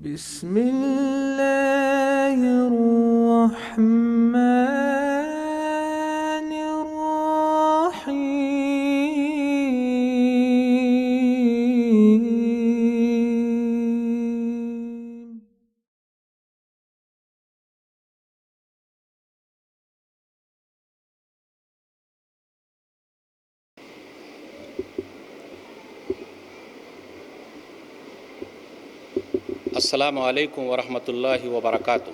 بسم الله الرحمن الرحيم. السلام علیکم ورحمۃ اللہ وبرکاتہ۔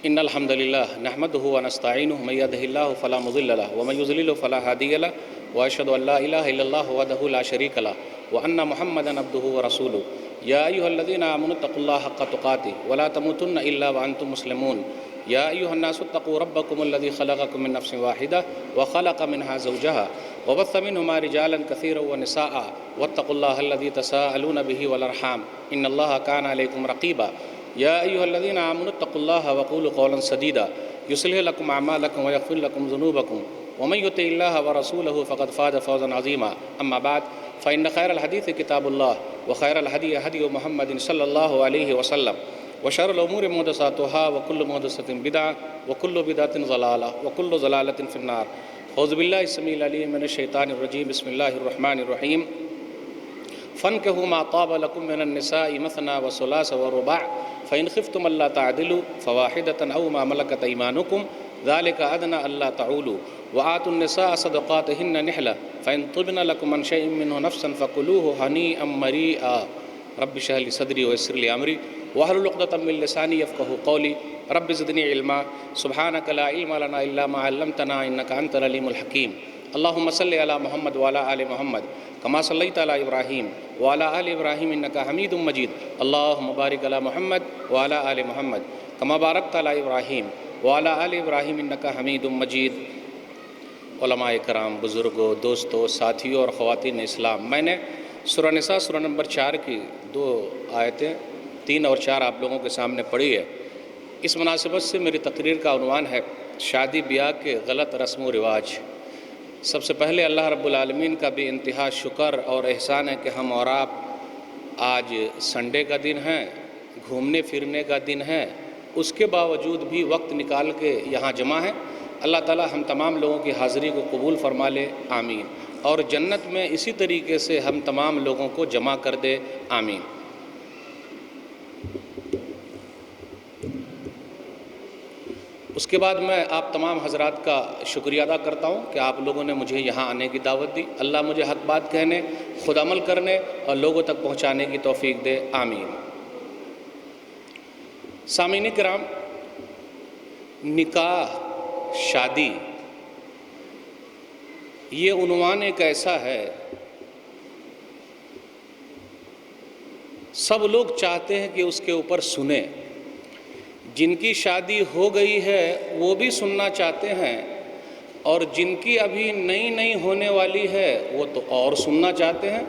ان الحمد للہ نحمده ونستعینه من يهده الله فلا مضل له ومن يضلل فلا هادي له واشهد ان لا اله الا الله وحده لا شريك له وان محمدا عبده ورسوله يا ايها الذين امنوا اتقوا الله حق تقاته ولا تموتن الا وانتم مسلمون يا ايها الناس اتقوا ربكم الذي خلقكم من نفس واحده وخلق منها زوجها وبث منهما رجالا كثيرا ونساء واتقوا الله الذي تساءلون به والارحام ان الله كان عليكم رقيبا يا ايها الذين امنوا اتقوا الله وقولوا قولا سديدا يصلح لكم اعمالكم ويغفر لكم ذنوبكم ومن يطع الله ورسوله فقد فاز فوزا عظيما اما بعد فان خير الحديث كتاب الله وخير الهدي هدي محمد صلى الله عليه وسلم وشر الامور محدثاتها وكل محدثة بدعة وكل بدعة ضلالة وكل ضلالة في النار اعوذ بالله السميع العليم من الشيطان الرجيم بسم الله الرحمن الرحيم فانكحوا ما طاب لكم من النساء مثنى وثلاث ورباع فإن خفتم ألا تعدلوا فواحدة أو ما ملكت أيمانكم ذلك أدنى ألا تعولوا وآتوا النساء صدقاتهن نحلة فإن طبن لكم عن شيء منه نفسا فكلوه هنيئا مريئا رب اشرح لي صدري ويسر لي أمري واحلل عقدة من لساني يفقهوا قولي رب زدني علما سبحانك لا علم لنا إلا ما علمتنا إنك أنت العليم الحكيم اللهم صل على محمد وعلى آل محمد كما صليت على إبراهيم وعلى آل إبراهيم إنك حميد مجيد اللهم بارك على محمد وعلى آل محمد كما باركت على إبراهيم وعلى آل إبراهيم إنك حميد مجيد۔ علماء کرام، بزرگوں، دوستوں، ساتھیوں اور خواتین اسلام، میں نے سورہ نساء سورہ نمبر 4 کی 2 آیتیں 3 اور 4 آپ لوگوں کے سامنے پڑھی ہے۔ اس مناسبت سے میری تقریر کا عنوان ہے شادی بیاہ کے غلط رسم و رواج۔ سب سے پہلے اللہ رب العالمین کا بھی انتہا شکر اور احسان ہے کہ ہم اور آپ آج سنڈے کا دن ہے، گھومنے پھرنے کا دن ہے، اس کے باوجود بھی وقت نکال کے یہاں جمع ہیں۔ اللہ تعالی ہم تمام لوگوں کی حاضری کو قبول فرما لے، آمین، اور جنت میں اسی طریقے سے ہم تمام لوگوں کو جمع کر دے، آمین۔ اس کے بعد میں آپ تمام حضرات کا شکریہ ادا کرتا ہوں کہ آپ لوگوں نے مجھے یہاں آنے کی دعوت دی۔ اللہ مجھے حق بات کہنے، خود عمل کرنے اور لوگوں تک پہنچانے کی توفیق دے، آمین۔ سامعین کرام، نکاح، شادی، یہ عنوان ایک ایسا ہے، سب لوگ چاہتے ہیں کہ اس کے اوپر سنیں۔ جن کی شادی ہو گئی ہے وہ بھی سننا چاہتے ہیں، اور جن کی ابھی نئی ہونے والی ہے وہ تو اور سننا چاہتے ہیں۔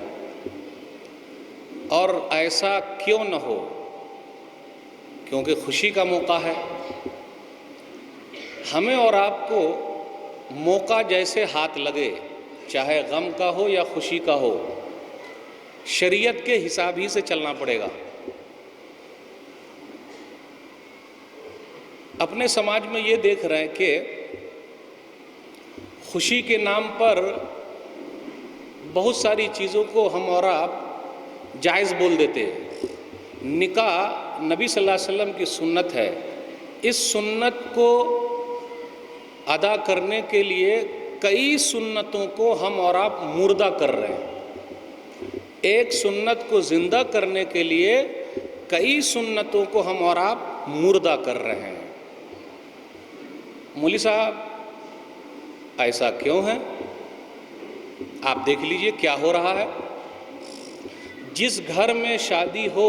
اور ایسا کیوں نہ ہو، کیونکہ خوشی کا موقع ہے۔ ہمیں اور آپ کو موقع جیسے ہاتھ لگے، چاہے غم کا ہو یا خوشی کا ہو، شریعت کے حساب ہی سے چلنا پڑے گا۔ اپنے سماج میں یہ دیکھ رہے ہیں کہ خوشی کے نام پر بہت ساری چیزوں کو ہم اور آپ جائز بول دیتے ہیں۔ نکاح نبی صلی اللہ علیہ وسلم کی سنت ہے، اس سنت کو ادا کرنے کے لیے کئی سنتوں کو ہم اور آپ مردہ کر رہے ہیں۔ ایک سنت کو زندہ کرنے کے لیے کئی سنتوں کو ہم اور آپ مردہ کر رہے ہیں۔ مولوی صاحب، ایسا کیوں ہے؟ آپ دیکھ لیجئے کیا ہو رہا ہے۔ جس گھر میں شادی ہو،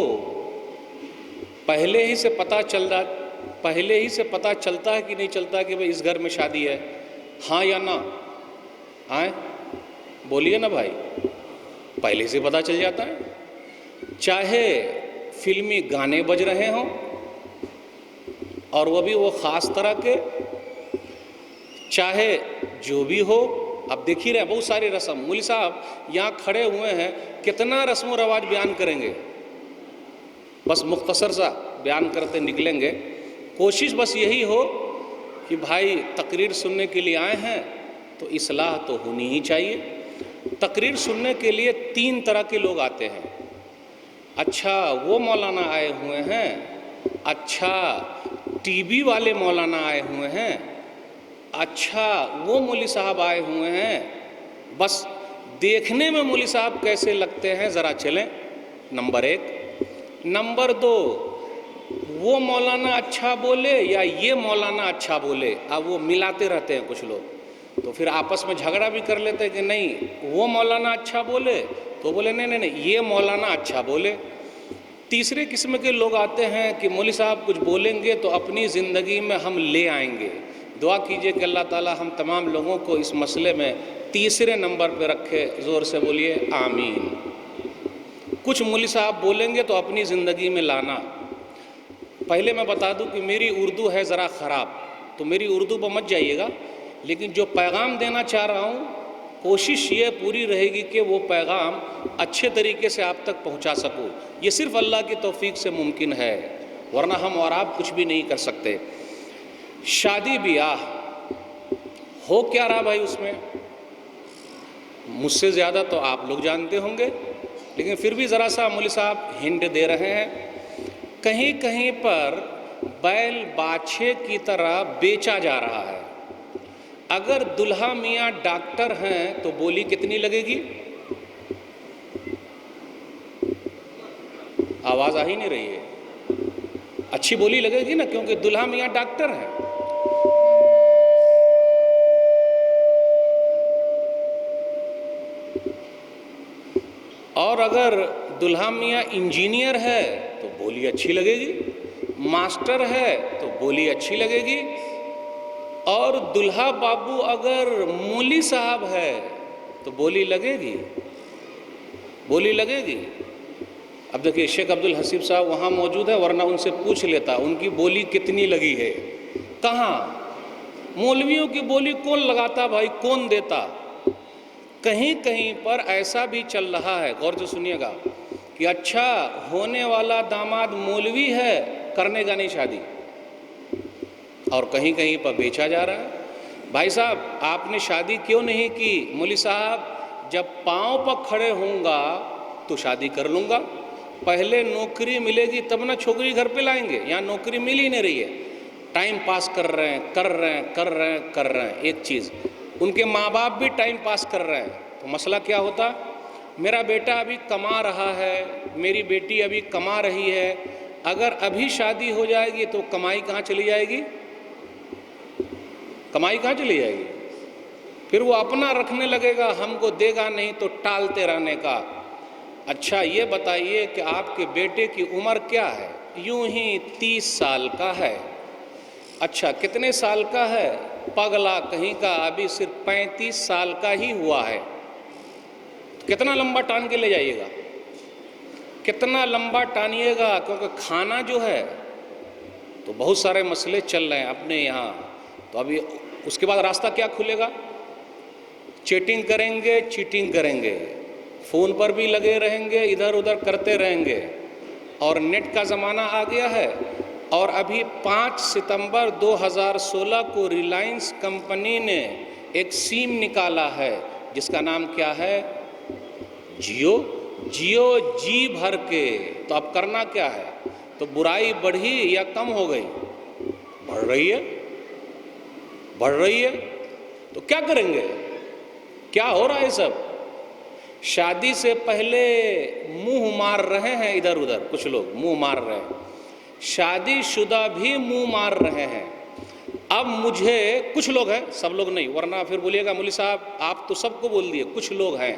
پہلے ہی سے پتہ چلتا ہے کہ نہیں چلتا کہ بھئی اس گھر میں شادی ہے، ہاں یا نہ؟ آئیں بولیے نا بھائی، پہلے سے پتہ چل جاتا ہے۔ چاہے فلمی گانے بج رہے ہوں، اور وہ بھی وہ خاص طرح کے، چاہے جو بھی ہو، اب دیکھ ہی رہے ہیں بہت ساری رسم. مولوی صاحب یہاں کھڑے ہوئے ہیں, کتنا رسم و رواج بیان کریں گے, بس مختصر سا بیان کرتے نکلیں گے. کوشش بس یہی ہو کہ بھائی تقریر سننے کے لیے آئے ہیں تو اصلاح تو ہونی ہی چاہیے. تقریر سننے کے لیے 3 طرح کے لوگ آتے ہیں. اچھا وہ مولانا آئے ہوئے ہیں, اچھا ٹی وی والے مولانا آئے ہوئے ہیں, اچھا وہ مولوی صاحب آئے ہوئے ہیں. بس دیکھنے میں مولوی صاحب کیسے لگتے ہیں ذرا چلیں, نمبر 1. نمبر 2, وہ مولانا اچھا بولے یا یہ مولانا اچھا بولے. اب وہ ملاتے رہتے ہیں کچھ لوگ, تو پھر آپس میں جھگڑا بھی کر لیتے ہیں کہ نہیں وہ مولانا اچھا بولے, تو بولے نہیں یہ مولانا اچھا بولے. تیسرے قسم کے لوگ آتے ہیں کہ مولوی صاحب کچھ بولیں گے تو اپنی زندگی میں ہم لے آئیں گے. دعا کیجئے کہ اللہ تعالی ہم تمام لوگوں کو اس مسئلے میں تیسرے نمبر پہ رکھے. زور سے بولیے آمین. کچھ مولوی صاحب بولیں گے تو اپنی زندگی میں لانا. پہلے میں بتا دوں کہ میری اردو ہے ذرا خراب, تو میری اردو پہ مت جائیے گا, لیکن جو پیغام دینا چاہ رہا ہوں کوشش یہ پوری رہے گی کہ وہ پیغام اچھے طریقے سے آپ تک پہنچا سکوں. یہ صرف اللہ کی توفیق سے ممکن ہے, ورنہ ہم اور آپ کچھ بھی نہیں کر سکتے. شادی بیاہ ہو کیا رہا بھائی, اس میں مجھ سے زیادہ تو آپ لوگ جانتے ہوں گے, لیکن پھر بھی ذرا سا مولوی صاحب ہنٹ دے رہے ہیں. کہیں کہیں پر بیل باچھے کی طرح بیچا جا رہا ہے. اگر دلہا میاں ڈاکٹر ہیں تو بولی کتنی لگے گی؟ آواز آ ہی نہیں رہی ہے. اچھی بولی لگے گی نا, کیونکہ دلہا میاں ڈاکٹر ہیں. اور اگر دلہا میاں انجینئر ہے تو بولی اچھی لگے گی, ماسٹر ہے تو بولی اچھی لگے گی, اور دلہا بابو اگر مولوی صاحب ہے تو بولی لگے گی, بولی لگے گی. اب دیکھیے شیخ عبد الحسیب صاحب وہاں موجود ہے, ورنہ ان سے پوچھ لیتا ان کی بولی کتنی لگی ہے. کہاں مولویوں کی بولی کون لگاتا بھائی, کون دیتا؟ کہیں کہیں پر ایسا بھی چل رہا ہے, غور سے سنیے گا, کہ اچھا ہونے والا داماد مولوی ہے, کرنے کا نہیں شادی, اور کہیں کہیں پر بیچا جا رہا ہے. بھائی صاحب آپ نے شادی کیوں نہیں کی؟ مولوی صاحب جب پاؤں پر کھڑے ہوں گا تو شادی کر لوں گا. پہلے نوکری ملے گی تب نہ چھوکری گھر پہ لائیں گے. یہاں نوکری مل ہی نہیں رہی ہے, ٹائم پاس کر رہے ہیں. ایک چیز, ان کے ماں باپ بھی ٹائم پاس کر رہے ہیں. تو مسئلہ کیا ہوتا, میرا بیٹا ابھی کما رہا ہے, میری بیٹی ابھی کما رہی ہے, اگر ابھی شادی ہو جائے گی تو کمائی کہاں چلی جائے گی؟ کمائی کہاں چلی جائے گی؟ پھر وہ اپنا رکھنے لگے گا, ہم کو دے گا نہیں تو ٹالتے رہنے کا. اچھا یہ بتائیے کہ آپ کے بیٹے کی عمر کیا ہے؟ یوں ہی 30 سال کا ہے. اچھا کتنے سال کا ہے؟ پگلا کہیں کا, ابھی صرف 35 سال کا ہی ہوا ہے. کتنا لمبا ٹان کے لے جائیے گا, کتنا لمبا ٹانیے گا, کیونکہ کھانا جو ہے تو بہت سارے مسئلے چل رہے ہیں اپنے یہاں. تو ابھی اس کے بعد راستہ کیا کھلے گا؟ چیٹنگ کریں گے, چیٹنگ کریں گے, فون پر بھی لگے رہیں گے, ادھر ادھر کرتے رہیں گے, اور نیٹ کا زمانہ آ گیا ہے. اور ابھی 5 ستمبر 2016 کو ریلائنس کمپنی نے ایک سیم نکالا ہے جس کا نام کیا ہے؟ جیو. جیو جی بھر کے. تو اب کرنا کیا ہے؟ تو برائی بڑھی یا کم ہو گئی؟ بڑھ رہی ہے, بڑھ رہی ہے. تو کیا کریں گے؟ کیا ہو رہا ہے سب؟ شادی سے پہلے منہ مار رہے ہیں ادھر ادھر, کچھ لوگ منہ مار رہے ہیں, شادی شدہ بھی منہ مار رہے ہیں. اب مجھے کچھ لوگ ہیں, سب لوگ نہیں, ورنہ پھر بولیے گا مولوی صاحب آپ تو سب کو بول دیے, کچھ لوگ ہیں.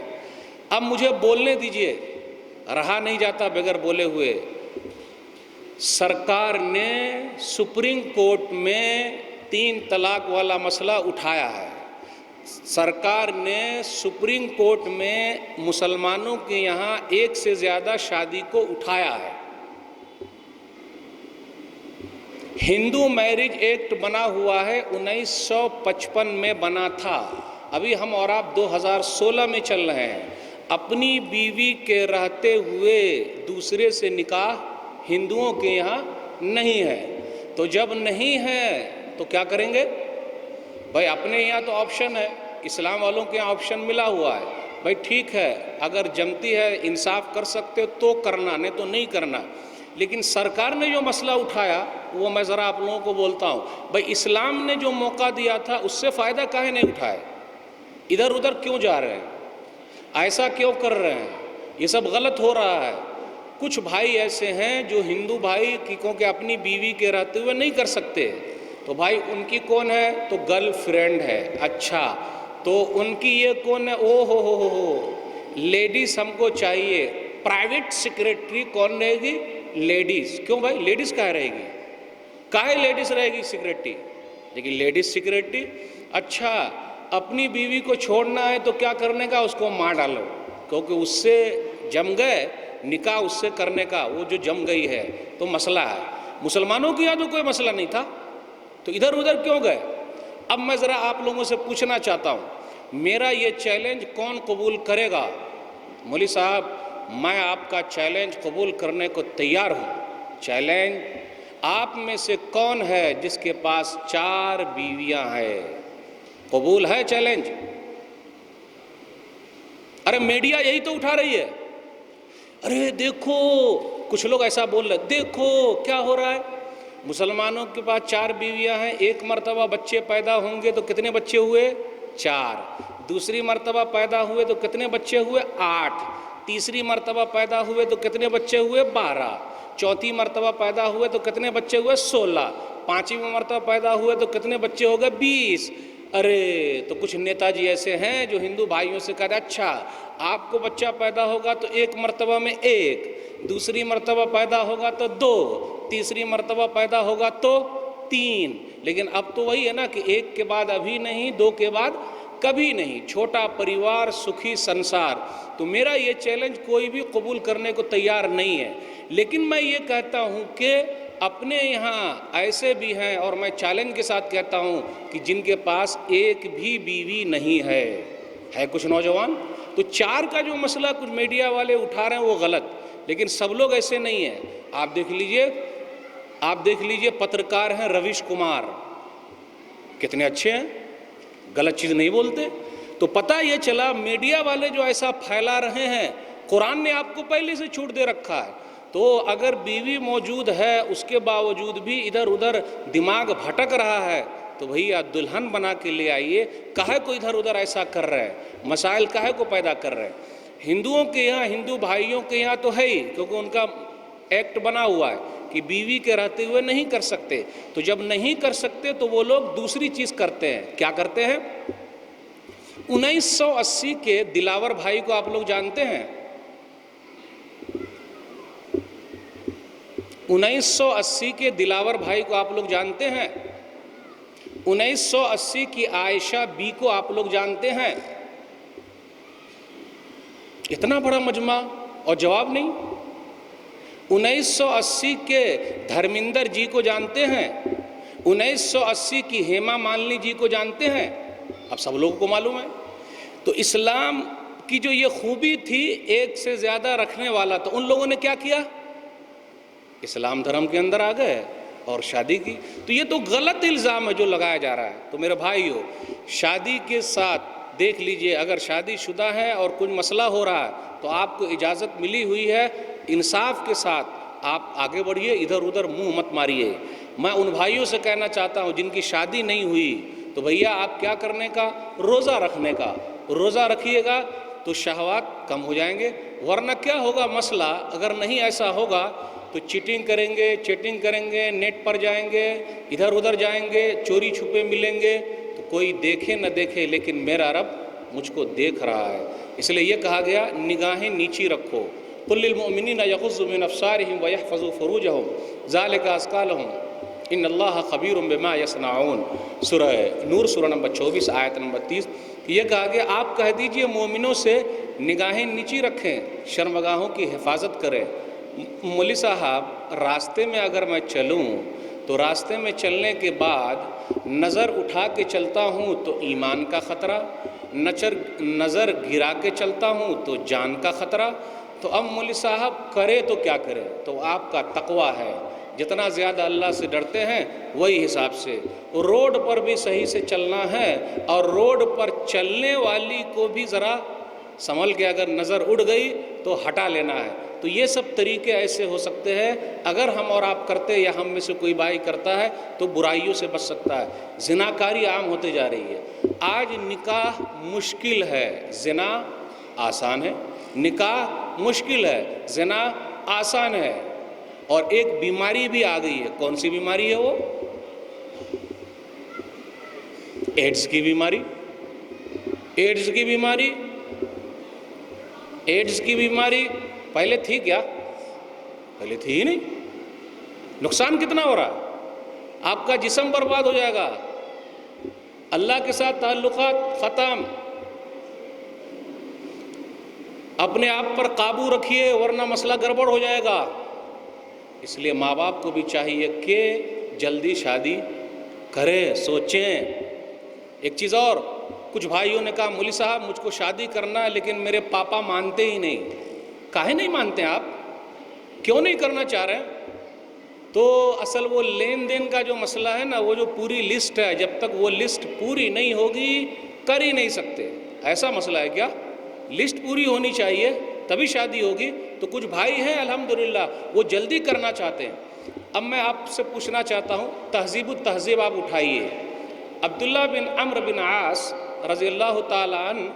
اب مجھے بولنے دیجئے, رہا نہیں جاتا بغیر بولے ہوئے. سرکار نے سپریم کورٹ میں 3 طلاق والا مسئلہ اٹھایا ہے. سرکار نے سپریم کورٹ میں مسلمانوں کے یہاں 1 سے زیادہ شادی کو اٹھایا ہے. ہندو میرج ایکٹ بنا ہوا ہے, 1955 میں بنا تھا. ابھی ہم اور آپ 2016 میں چل رہے ہیں، اپنی بیوی کے رہتے ہوئے دوسرے سے نکاح ہندوؤں کے یہاں نہیں ہے، تو جب نہیں ہے تو کیا کریں گے؟ بھائی اپنے یہاں تو آپشن ہے، اسلام والوں کے یہاں آپشن ملا ہوا ہے، بھائی ٹھیک ہے، اگر جمتی ہے انصاف کر سکتے تو کرنا، نہیں تو نہیں کرنا۔ لیکن سرکار نے جو مسئلہ اٹھایا وہ میں ذرا آپ لوگوں کو بولتا ہوں، بھائی اسلام نے جو موقع دیا تھا اس سے فائدہ کاہے نہیں اٹھائے؟ ادھر ادھر کیوں جا رہے ہیں؟ ایسا کیوں کر رہے ہیں؟ یہ سب غلط ہو رہا ہے۔ کچھ بھائی ایسے ہیں جو ہندو بھائی کیونکہ اپنی بیوی کے رہتے ہوئے نہیں کر سکتے، تو بھائی ان کی کون ہے؟ تو گرل فرینڈ ہے۔ اچھا تو ان کی یہ کون ہے؟ او ہو لیڈیز ہم کو چاہیے۔ پرائیویٹ سیکریٹری کون رہے گی؟ لیڈیز۔ کیوں بھائی لیڈیز کہاں رہے گی؟ کاہے لیڈیز رہے گی سیکریٹری؟ لیکن لیڈیز سیکریٹری، اچھا اپنی بیوی کو چھوڑنا ہے تو کیا کرنے کا؟ اس کو مار ڈالو، کیونکہ اس سے جم گئے، نکاح اس سے کرنے کا وہ جو جم گئی ہے تو مسئلہ ہے۔ مسلمانوں کی یہاں تو کوئی مسئلہ نہیں تھا، تو ادھر ادھر کیوں گئے؟ اب میں ذرا آپ لوگوں سے پوچھنا چاہتا ہوں، میرا یہ چیلنج کون قبول کرے گا؟ مولوی صاحب میں آپ کا چیلنج قبول کرنے کو تیار ہوں۔ چیلنج، آپ میں سے کون ہے جس کے پاس 4 بیویاں ہیں؟ قبول ہے چیلنج؟ ارے میڈیا یہی تو اٹھا رہی ہے، ارے دیکھو کچھ لوگ ایسا بول رہے، دیکھو کیا ہو رہا ہے، مسلمانوں کے پاس 4 بیویاں ہیں، ایک مرتبہ بچے پیدا ہوں گے تو کتنے بچے ہوئے؟ 4۔ دوسری مرتبہ پیدا ہوئے تو کتنے بچے ہوئے؟ 8۔ تیسری مرتبہ پیدا ہوئے تو کتنے بچے ہوئے؟ 12۔ چوتھی مرتبہ پیدا ہوئے تو کتنے بچے ہوئے؟ 16۔ پانچویں مرتبہ پیدا ہوئے تو کتنے بچے ہو گئے؟ 20۔ ارے تو کچھ نیتا جی ایسے ہیں جو ہندو بھائیوں سے کہتے ہیں اچھا آپ کو بچہ پیدا ہوگا تو ایک مرتبہ میں 1، دوسری مرتبہ پیدا ہوگا تو 2، تیسری مرتبہ پیدا ہوگا تو 3۔ لیکن اب تو وہی ہے نا کہ 1 کے بعد ابھی نہیں، 2 کے بعد کبھی نہیں، چھوٹا پریوار سکھی سنسار۔ تو میرا یہ چیلنج کوئی بھی قبول کرنے کو تیار نہیں ہے، لیکن میں یہ کہتا ہوں کہ اپنے یہاں ایسے بھی ہیں، اور میں چیلنج کے ساتھ کہتا ہوں کہ جن کے پاس ایک بھی بیوی نہیں ہے کچھ نوجوان۔ تو 4 کا جو مسئلہ کچھ میڈیا والے اٹھا رہے ہیں وہ غلط، لیکن سب لوگ ایسے نہیں ہیں۔ آپ دیکھ لیجئے پترکار ہیں رویش کمار، کتنے اچھے ہیں، غلط چیز نہیں بولتے۔ تو پتہ یہ چلا میڈیا والے جو ایسا پھیلا رہے ہیں، قرآن نے آپ کو پہلے سے چھوٹ دے رکھا ہے، تو اگر بیوی موجود ہے اس کے باوجود بھی ادھر ادھر دماغ بھٹک رہا ہے تو بھیا دلہن بنا کے لے آئیے۔ کاہے کو ادھر ادھر ایسا کر رہے ہیں؟ مسائل کاہے کو پیدا کر رہے ہیں؟ ہندوؤں کے یہاں، ہندو بھائیوں کے یہاں تو ہے ہی، کیونکہ ان کا ایکٹ بنا ہوا ہے کہ بیوی کے رہتے ہوئے نہیں کر سکتے، تو جب نہیں کر سکتے تو وہ لوگ دوسری چیز کرتے ہیں۔ کیا کرتے ہیں؟ 1980 کے دلاور بھائی کو آپ لوگ جانتے ہیں؟ 1980 کے دلاور بھائی کو آپ لوگ جانتے ہیں؟ 1980 کی عائشہ بی کو آپ لوگ جانتے ہیں؟ اتنا بڑا مجمع اور جواب نہیں۔ 1980 کے دھرمیندر جی کو جانتے ہیں؟ 1980 کی ہیما مالنی جی کو جانتے ہیں؟ اب سب لوگوں کو معلوم ہے۔ تو اسلام کی جو یہ خوبی تھی ایک سے زیادہ رکھنے والا، تو ان لوگوں نے کیا کیا؟ اسلام دھرم کے اندر آ گئے اور شادی کی۔ تو یہ تو غلط الزام ہے جو لگایا جا رہا ہے۔ تو میرے بھائیو، شادی کے ساتھ دیکھ لیجئے، اگر شادی شدہ ہے اور کوئی مسئلہ ہو رہا ہے تو آپ کو اجازت ملی ہوئی ہے، انصاف کے ساتھ آپ آگے بڑھیے، ادھر ادھر منہ مت ماریے۔ میں ان بھائیوں سے کہنا چاہتا ہوں جن کی شادی نہیں ہوئی، تو بھیا آپ کیا کرنے کا؟ روزہ رکھنے کا۔ روزہ رکھیے گا تو شہوات کم ہو جائیں گے، ورنہ کیا ہوگا مسئلہ؟ اگر نہیں ایسا ہوگا تو چیٹنگ کریں گے، چیٹنگ کریں گے، نیٹ پر جائیں گے، ادھر ادھر جائیں گے، چوری چھپے ملیں گے، تو کوئی دیکھے نہ دیکھے لیکن میرا رب مجھ کو دیکھ رہا ہے۔ اس لیے یہ کہا گیا نگاہیں نیچی رکھو۔ قل للمؤمنین یغضوا من ابصارهم ویحفظوا فروجهم ذلک ازکی لهم ان اللہ خبیر بما یصنعون۔ سورہ نور سورہ نمبر 24 آیت نمبر 30۔ یہ کہا گیا آپ کہہ دیجئے مومنوں سے نگاہیں نیچی رکھیں، شرمگاہوں کی حفاظت کریں۔ مولوی صاحب راستے میں اگر میں چلوں تو راستے میں چلنے کے بعد نظر اٹھا کے چلتا ہوں تو ایمان کا خطرہ، نظر گرا کے چلتا ہوں تو جان کا خطرہ. تو اب مولوی صاحب کرے تو کیا کرے؟ تو آپ کا تقوی ہے، جتنا زیادہ اللہ سے ڈرتے ہیں وہی حساب سے. روڈ پر بھی صحیح سے چلنا ہے، اور روڈ پر چلنے والی کو بھی ذرا سنبھل کے اگر نظر اڑ گئی تو ہٹا لینا ہے. تو یہ سب طریقے ایسے ہو سکتے ہیں، اگر ہم اور آپ کرتے یا ہم میں سے کوئی بھائی کرتا ہے تو برائیوں سے بچ سکتا ہے. زناکاری عام ہوتے جا رہی ہے. آج نکاح مشکل ہے، زنا آسان ہے. نکاح مشکل ہے، زنا آسان ہے. اور ایک بیماری بھی آ گئی ہے. کون سی بیماری ہے وہ؟ ایڈز کی بیماری. ایڈز کی بیماری، ایڈز کی بیماری پہلے تھی کیا؟ پہلے تھی ہی نہیں. نقصان کتنا ہو رہا ہے؟ آپ کا جسم برباد ہو جائے گا، اللہ کے ساتھ تعلقات ختم. اپنے آپ پر قابو رکھیے ورنہ مسئلہ گڑبڑ ہو جائے گا. اس لیے ماں باپ کو بھی چاہیے کہ جلدی شادی کریں، سوچیں. ایک چیز اور، کچھ بھائیوں نے کہا مولوی صاحب مجھ کو شادی کرنا ہے لیکن میرے پاپا مانتے ہی نہیں. کاہے نہیں مانتے آپ؟ کیوں نہیں کرنا چاہ رہے ہیں؟ تو اصل وہ لین دین کا جو مسئلہ ہے نا، وہ جو پوری لسٹ ہے، جب تک وہ لسٹ پوری نہیں ہوگی کر ہی نہیں سکتے. ایسا مسئلہ ہے کیا؟ لسٹ پوری ہونی چاہیے تبھی شادی ہوگی. تو کچھ بھائی ہیں الحمدللہ وہ جلدی کرنا چاہتے ہیں. اب میں آپ سے پوچھنا چاہتا ہوں، تہذیب التہذیب آپ اٹھائیے. عبداللہ بن عمرو بن عاص رضی اللہ تعالیٰ عنہ،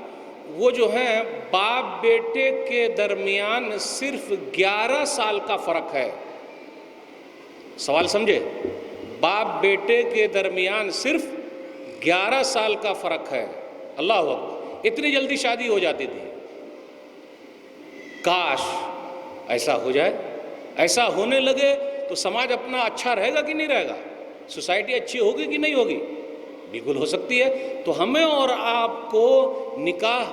وہ جو ہیں باپ بیٹے کے درمیان صرف 11 سال کا فرق ہے. سوال سمجھے؟ باپ بیٹے کے درمیان صرف 11 سال کا فرق ہے. اللہ اکبر! اتنی جلدی شادی ہو جاتی تھی. کاش ایسا ہو جائے. ایسا ہونے لگے تو سماج اپنا اچھا رہے گا کہ نہیں رہے گا؟ سوسائٹی اچھی ہوگی کہ نہیں ہوگی؟ بالکل ہو سکتی ہے. تو ہمیں اور آپ کو نکاح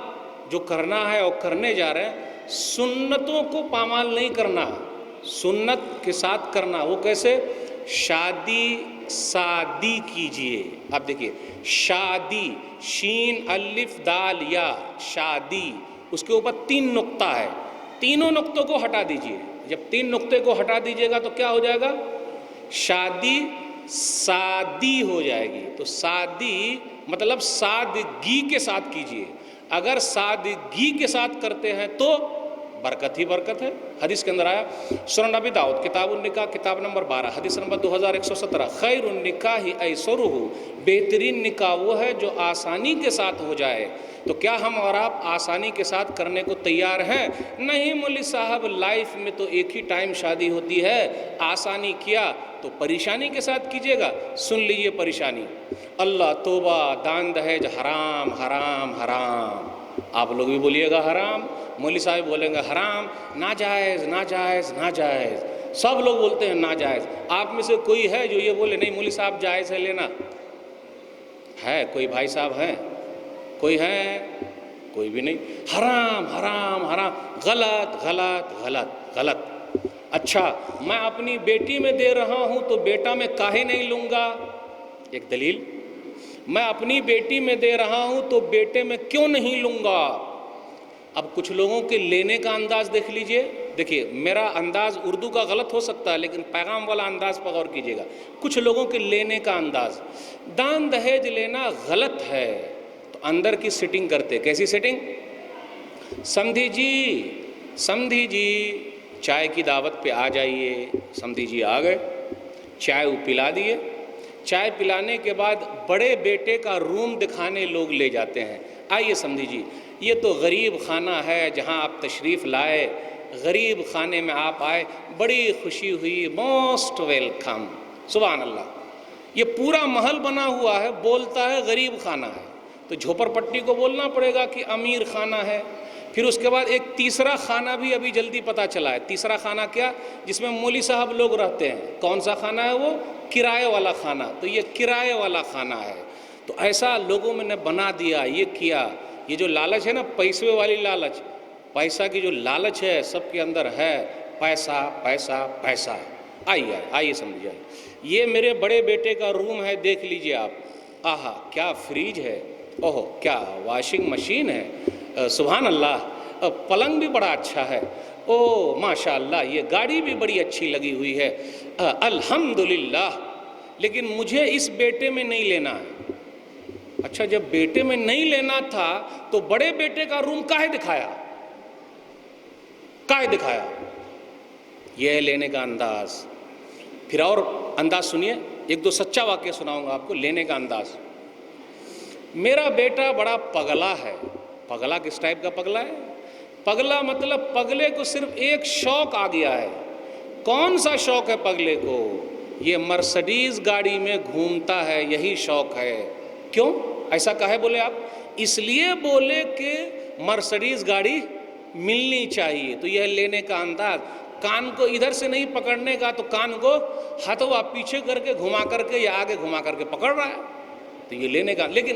جو کرنا ہے اور کرنے جا رہے ہیں، سنتوں کو پامال نہیں کرنا، سنت کے ساتھ کرنا. وہ کیسے؟ شادی سادی کیجئے. آپ دیکھیے، شادی، شین الف دال یا، شادی، اس کے اوپر 3 نقطہ ہے. تینوں نقطوں کو ہٹا دیجئے. جب 3 نقطے کو ہٹا دیجئے گا تو کیا ہو جائے گا؟ شادی سادی ہو جائے گی. تو سادی مطلب سادگی کے ساتھ کیجئے. اگر سادگی کے ساتھ کرتے ہیں تو برکت ہی برکت ہے. حدیث کے اندر آیا، سنن نبی داؤد کتاب النکاح کتاب نمبر 12 حدیث نمبر 2117، خیر النکاح ایسرہ، بہترین نکاح وہ ہے جو آسانی کے ساتھ ہو جائے. تو کیا ہم اور آپ آسانی کے ساتھ کرنے کو تیار ہیں؟ نہیں مولوی صاحب، لائف میں تو ایک ہی ٹائم شادی ہوتی ہے، آسانی کیا تو پریشانی کے ساتھ کیجیے گا. سن لیجیے پریشانی. اللہ توبہ، دان دہیج حرام حرام حرام. آپ لوگ بھی بولیے گا حرام، مولوی صاحب بولیں گے حرام، ناجائز ناجائز ناجائز. سب لوگ بولتے ہیں ناجائز. آپ میں سے کوئی ہے جو یہ بولے نہیں مولوی صاحب جائز ہے لینا؟ ہے کوئی بھائی صاحب ہیں؟ کوئی ہے؟ کوئی بھی نہیں. حرام حرام حرام، غلط غلط غلط غلط. اچھا، میں اپنی بیٹی میں دے رہا ہوں تو بیٹا میں کاہے نہیں لوں گا؟ ایک دلیل. میں اپنی بیٹی میں دے رہا ہوں تو بیٹے میں کیوں نہیں لوں گا؟ اب کچھ لوگوں کے لینے کا انداز دیکھ لیجئے. دیکھیے، میرا انداز اردو کا غلط ہو سکتا ہے لیکن پیغام والا انداز پر غور کیجئے گا. کچھ لوگوں کے لینے کا انداز، دان دہیج لینا غلط ہے تو اندر کی سیٹنگ کرتے. کیسی سیٹنگ؟ سمدھی جی، سمدھی جی چائے کی دعوت پہ آ جائیے. سمدھی جی آ گئے، چائے پلا دیے. چائے پلانے کے بعد بڑے بیٹے کا روم دکھانے لوگ لے جاتے ہیں. آئیے سمدھی جی، یہ تو غریب خانہ ہے جہاں آپ تشریف لائے. غریب خانے میں آپ آئے، بڑی خوشی ہوئی، موسٹ ویلکم. سبحان اللہ. یہ پورا محل بنا ہوا ہے، بولتا ہے غریب خانہ ہے، تو جھوپڑ پٹی کو بولنا پڑے گا کہ امیر خانہ ہے. پھر اس کے بعد ایک تیسرا خانہ بھی ابھی جلدی پتہ چلا ہے. تیسرا خانہ کیا؟ جس میں مولوی صاحب لوگ رہتے ہیں. کون سا خانہ ہے وہ؟ کرائے والا خانہ. تو یہ کرائے والا خانہ ہے. تو ایسا لوگوں میں نے بنا دیا، یہ کیا. یہ جو لالچ ہے نا، پیسے والی لالچ، پیسہ کی جو لالچ ہے سب کے اندر ہے. پیسہ پیسہ پیسہ. آئیے آئیے سمجھ آئیے. یہ میرے بڑے بیٹے کا روم ہے، دیکھ لیجئے آپ. آہا کیا فریج ہے، اوہ کیا واشنگ مشین ہے، سبحان اللہ، پلنگ بھی بڑا اچھا ہے، او ماشاء اللہ یہ گاڑی بھی بڑی اچھی لگی ہوئی ہے، الحمدللہ، لیکن مجھے اس بیٹے میں نہیں لینا ہے۔ اچھا جب بیٹے میں نہیں لینا تھا تو بڑے بیٹے کا روم کاہے دکھایا؟ یہ ہے لینے کا انداز۔ پھر اور انداز سنیے، ایک دو سچا واقعہ سناؤں گا آپ کو لینے کا انداز۔ میرا بیٹا بڑا پگلا ہے۔ پگلا کس ٹائپ کا پگلا ہے؟ پگلا مطلب پگلے کو صرف ایک شوق آ گیا ہے۔ کون سا شوق ہے پگلے کو؟ یہ مرسڈیز گاڑی میں گھومتا ہے، یہی شوق ہے۔ کیوں ایسا کہے بولے آپ؟ اس لیے بولے کہ مرسڈیز گاڑی ملنی چاہیے۔ تو یہ لینے کا انداز، کان کو ادھر سے نہیں پکڑنے کا تو کان کو ہتھوا پیچھے کر کے گھما کر کے یا آگے گھما کر کے پکڑ رہا ہے، تو یہ لینے کا۔ لیکن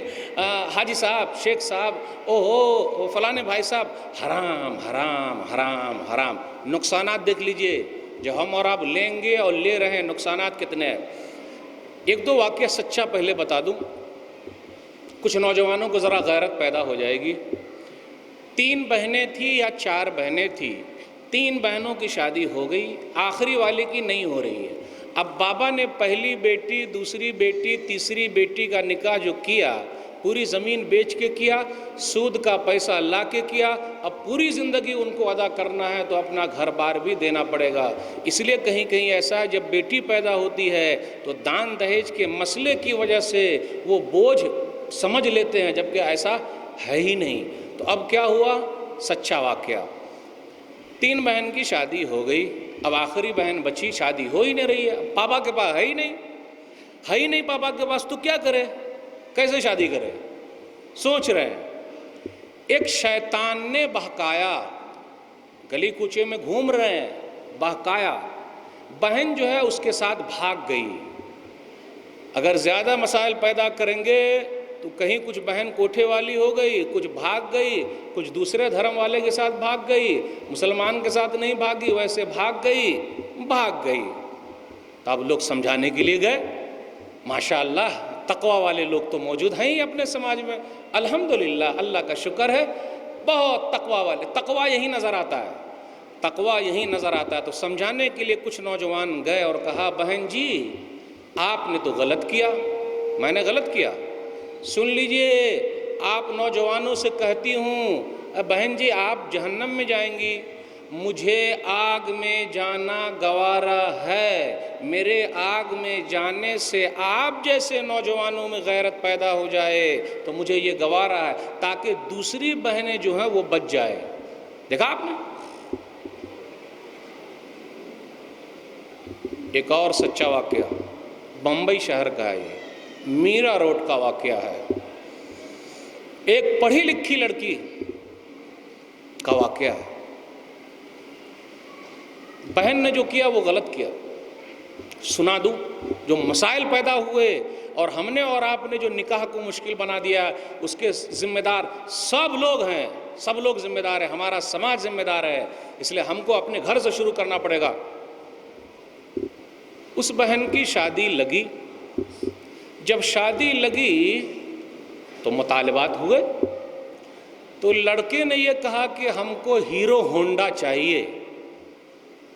حاجی صاحب، شیخ صاحب، اوہو فلانے بھائی صاحب، حرام حرام حرام حرام۔ نقصانات دیکھ لیجئے جو ہم اور آپ لیں گے اور لے رہے ہیں، نقصانات کتنے ہیں۔ ایک دو واقعہ سچا پہلے بتا دوں، کچھ نوجوانوں کو ذرا غیرت پیدا ہو جائے گی۔ 3 بہنیں تھیں یا 4 بہنیں تھیں، 3 بہنوں کی شادی ہو گئی، آخری والے کی نہیں ہو رہی ہے۔ اب بابا نے پہلی بیٹی، دوسری بیٹی، تیسری بیٹی کا نکاح جو کیا، پوری زمین بیچ کے کیا، سود کا پیسہ لا کے کیا۔ اب پوری زندگی ان کو ادا کرنا ہے تو اپنا گھر بار بھی دینا پڑے گا۔ اس لیے کہیں کہیں ایسا ہے، جب بیٹی پیدا ہوتی ہے تو دان دہیج کے مسئلے کی وجہ سے وہ بوجھ سمجھ لیتے ہیں، جبکہ ایسا ہے ہی نہیں۔ تو اب کیا ہوا؟ سچا واقعہ، 3 بہن کی شادی ہو گئی، اب آخری بہن بچی، شادی ہو ہی نہیں رہی ہے، پاپا کے پاس ہے ہی نہیں پاپا کے پاس، تو کیا کرے؟ کیسے شادی کرے؟ سوچ رہے ہیں۔ ایک شیطان نے بہکایا، گلی کوچے میں گھوم رہے ہیں، بہکایا، بہن جو ہے اس کے ساتھ بھاگ گئی۔ اگر زیادہ مسائل پیدا کریں گے تو کہیں کچھ بہن کوٹھے والی ہو گئی، کچھ بھاگ گئی، کچھ دوسرے دھرم والے کے ساتھ بھاگ گئی، مسلمان کے ساتھ نہیں بھاگی، ویسے بھاگ گئی۔ تو اب لوگ سمجھانے کے لیے گئے، ماشاءاللہ تقوی والے لوگ تو موجود ہیں ہی اپنے سماج میں، الحمدللہ، اللہ کا شکر ہے، بہت تقوی والے، تقوی یہی نظر آتا ہے۔ تو سمجھانے کے لیے کچھ نوجوان گئے اور کہا، بہن جی آپ نے تو غلط کیا۔ میں نے غلط کیا؟ سن لیجئے، آپ نوجوانوں سے کہتی ہوں، بہن جی آپ جہنم میں جائیں گی، مجھے آگ میں جانا گوارا ہے، میرے آگ میں جانے سے آپ جیسے نوجوانوں میں غیرت پیدا ہو جائے تو مجھے یہ گوارا ہے، تاکہ دوسری بہنیں جو ہیں وہ بچ جائے۔ دیکھا آپ نے؟ ایک اور سچا واقعہ بمبئی شہر کا ہے، یہ میرا روڈ کا واقعہ ہے۔ ایک پڑھی لکھی لڑکی کا واقعہ ہے، بہن نے جو کیا وہ غلط کیا۔ سنا دوں، جو مسائل پیدا ہوئے اور ہم نے اور آپ نے جو نکاح کو مشکل بنا دیا، اس کے ذمہ دار سب لوگ ہیں، سب لوگ ذمہ دار ہیں، ہمارا سماج ذمہ دار ہے، اس لیے ہم کو اپنے گھر سے شروع کرنا پڑے گا۔ اس بہن کی شادی لگی، جب شادی لگی تو مطالبات ہوئے، تو لڑکے نے یہ کہا کہ ہم کو ہیرو ہونڈا چاہیے،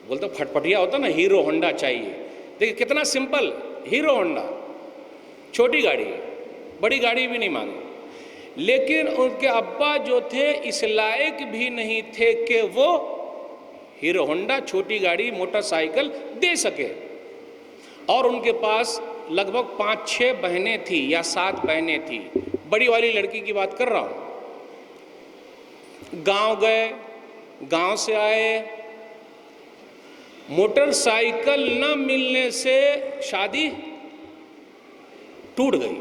بولتے پھٹ پٹیا ہوتا نا، ہیرو ہونڈا چاہیے۔ دیکھیں کتنا سمپل، ہیرو ہونڈا، چھوٹی گاڑی ہے، بڑی گاڑی بھی نہیں مانگی۔ لیکن ان کے ابا جو تھے اس لائق بھی نہیں تھے کہ وہ ہیرو ہونڈا، چھوٹی گاڑی، موٹر سائیکل دے سکے، اور ان کے پاس لگ بھگ 5-6 بہنیں تھیں یا 7 بہنیں تھیں، بڑی والی لڑکی کی بات کر رہا ہوں۔ گاؤں گئے، گاؤں سے آئے، موٹر سائیکل نہ ملنے سے شادی ٹوٹ گئی،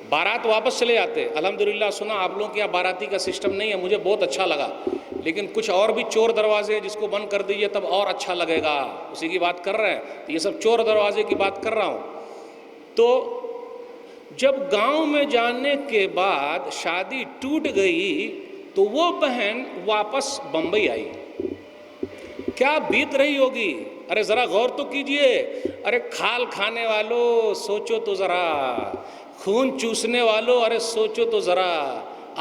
بارات واپس چلے جاتے۔ الحمدللہ سنا آپ لوگوں کے یہاں باراتی کا سسٹم نہیں ہے، مجھے بہت اچھا لگا، لیکن کچھ اور بھی چور دروازے جس کو بند کر دیجئے تب اور اچھا لگے گا، اسی کی بات کر رہے ہیں، تو یہ سب چور دروازے کی بات کر رہا ہوں۔ تو جب گاؤں میں جانے کے بعد شادی ٹوٹ گئی تو وہ بہن واپس بمبئی آئی، کیا بیت رہی ہوگی؟ ارے ذرا غور تو کیجئے، ارے کھال کھانے والوں سوچو تو ذرا، خون چوسنے والوں، ارے سوچو تو ذرا،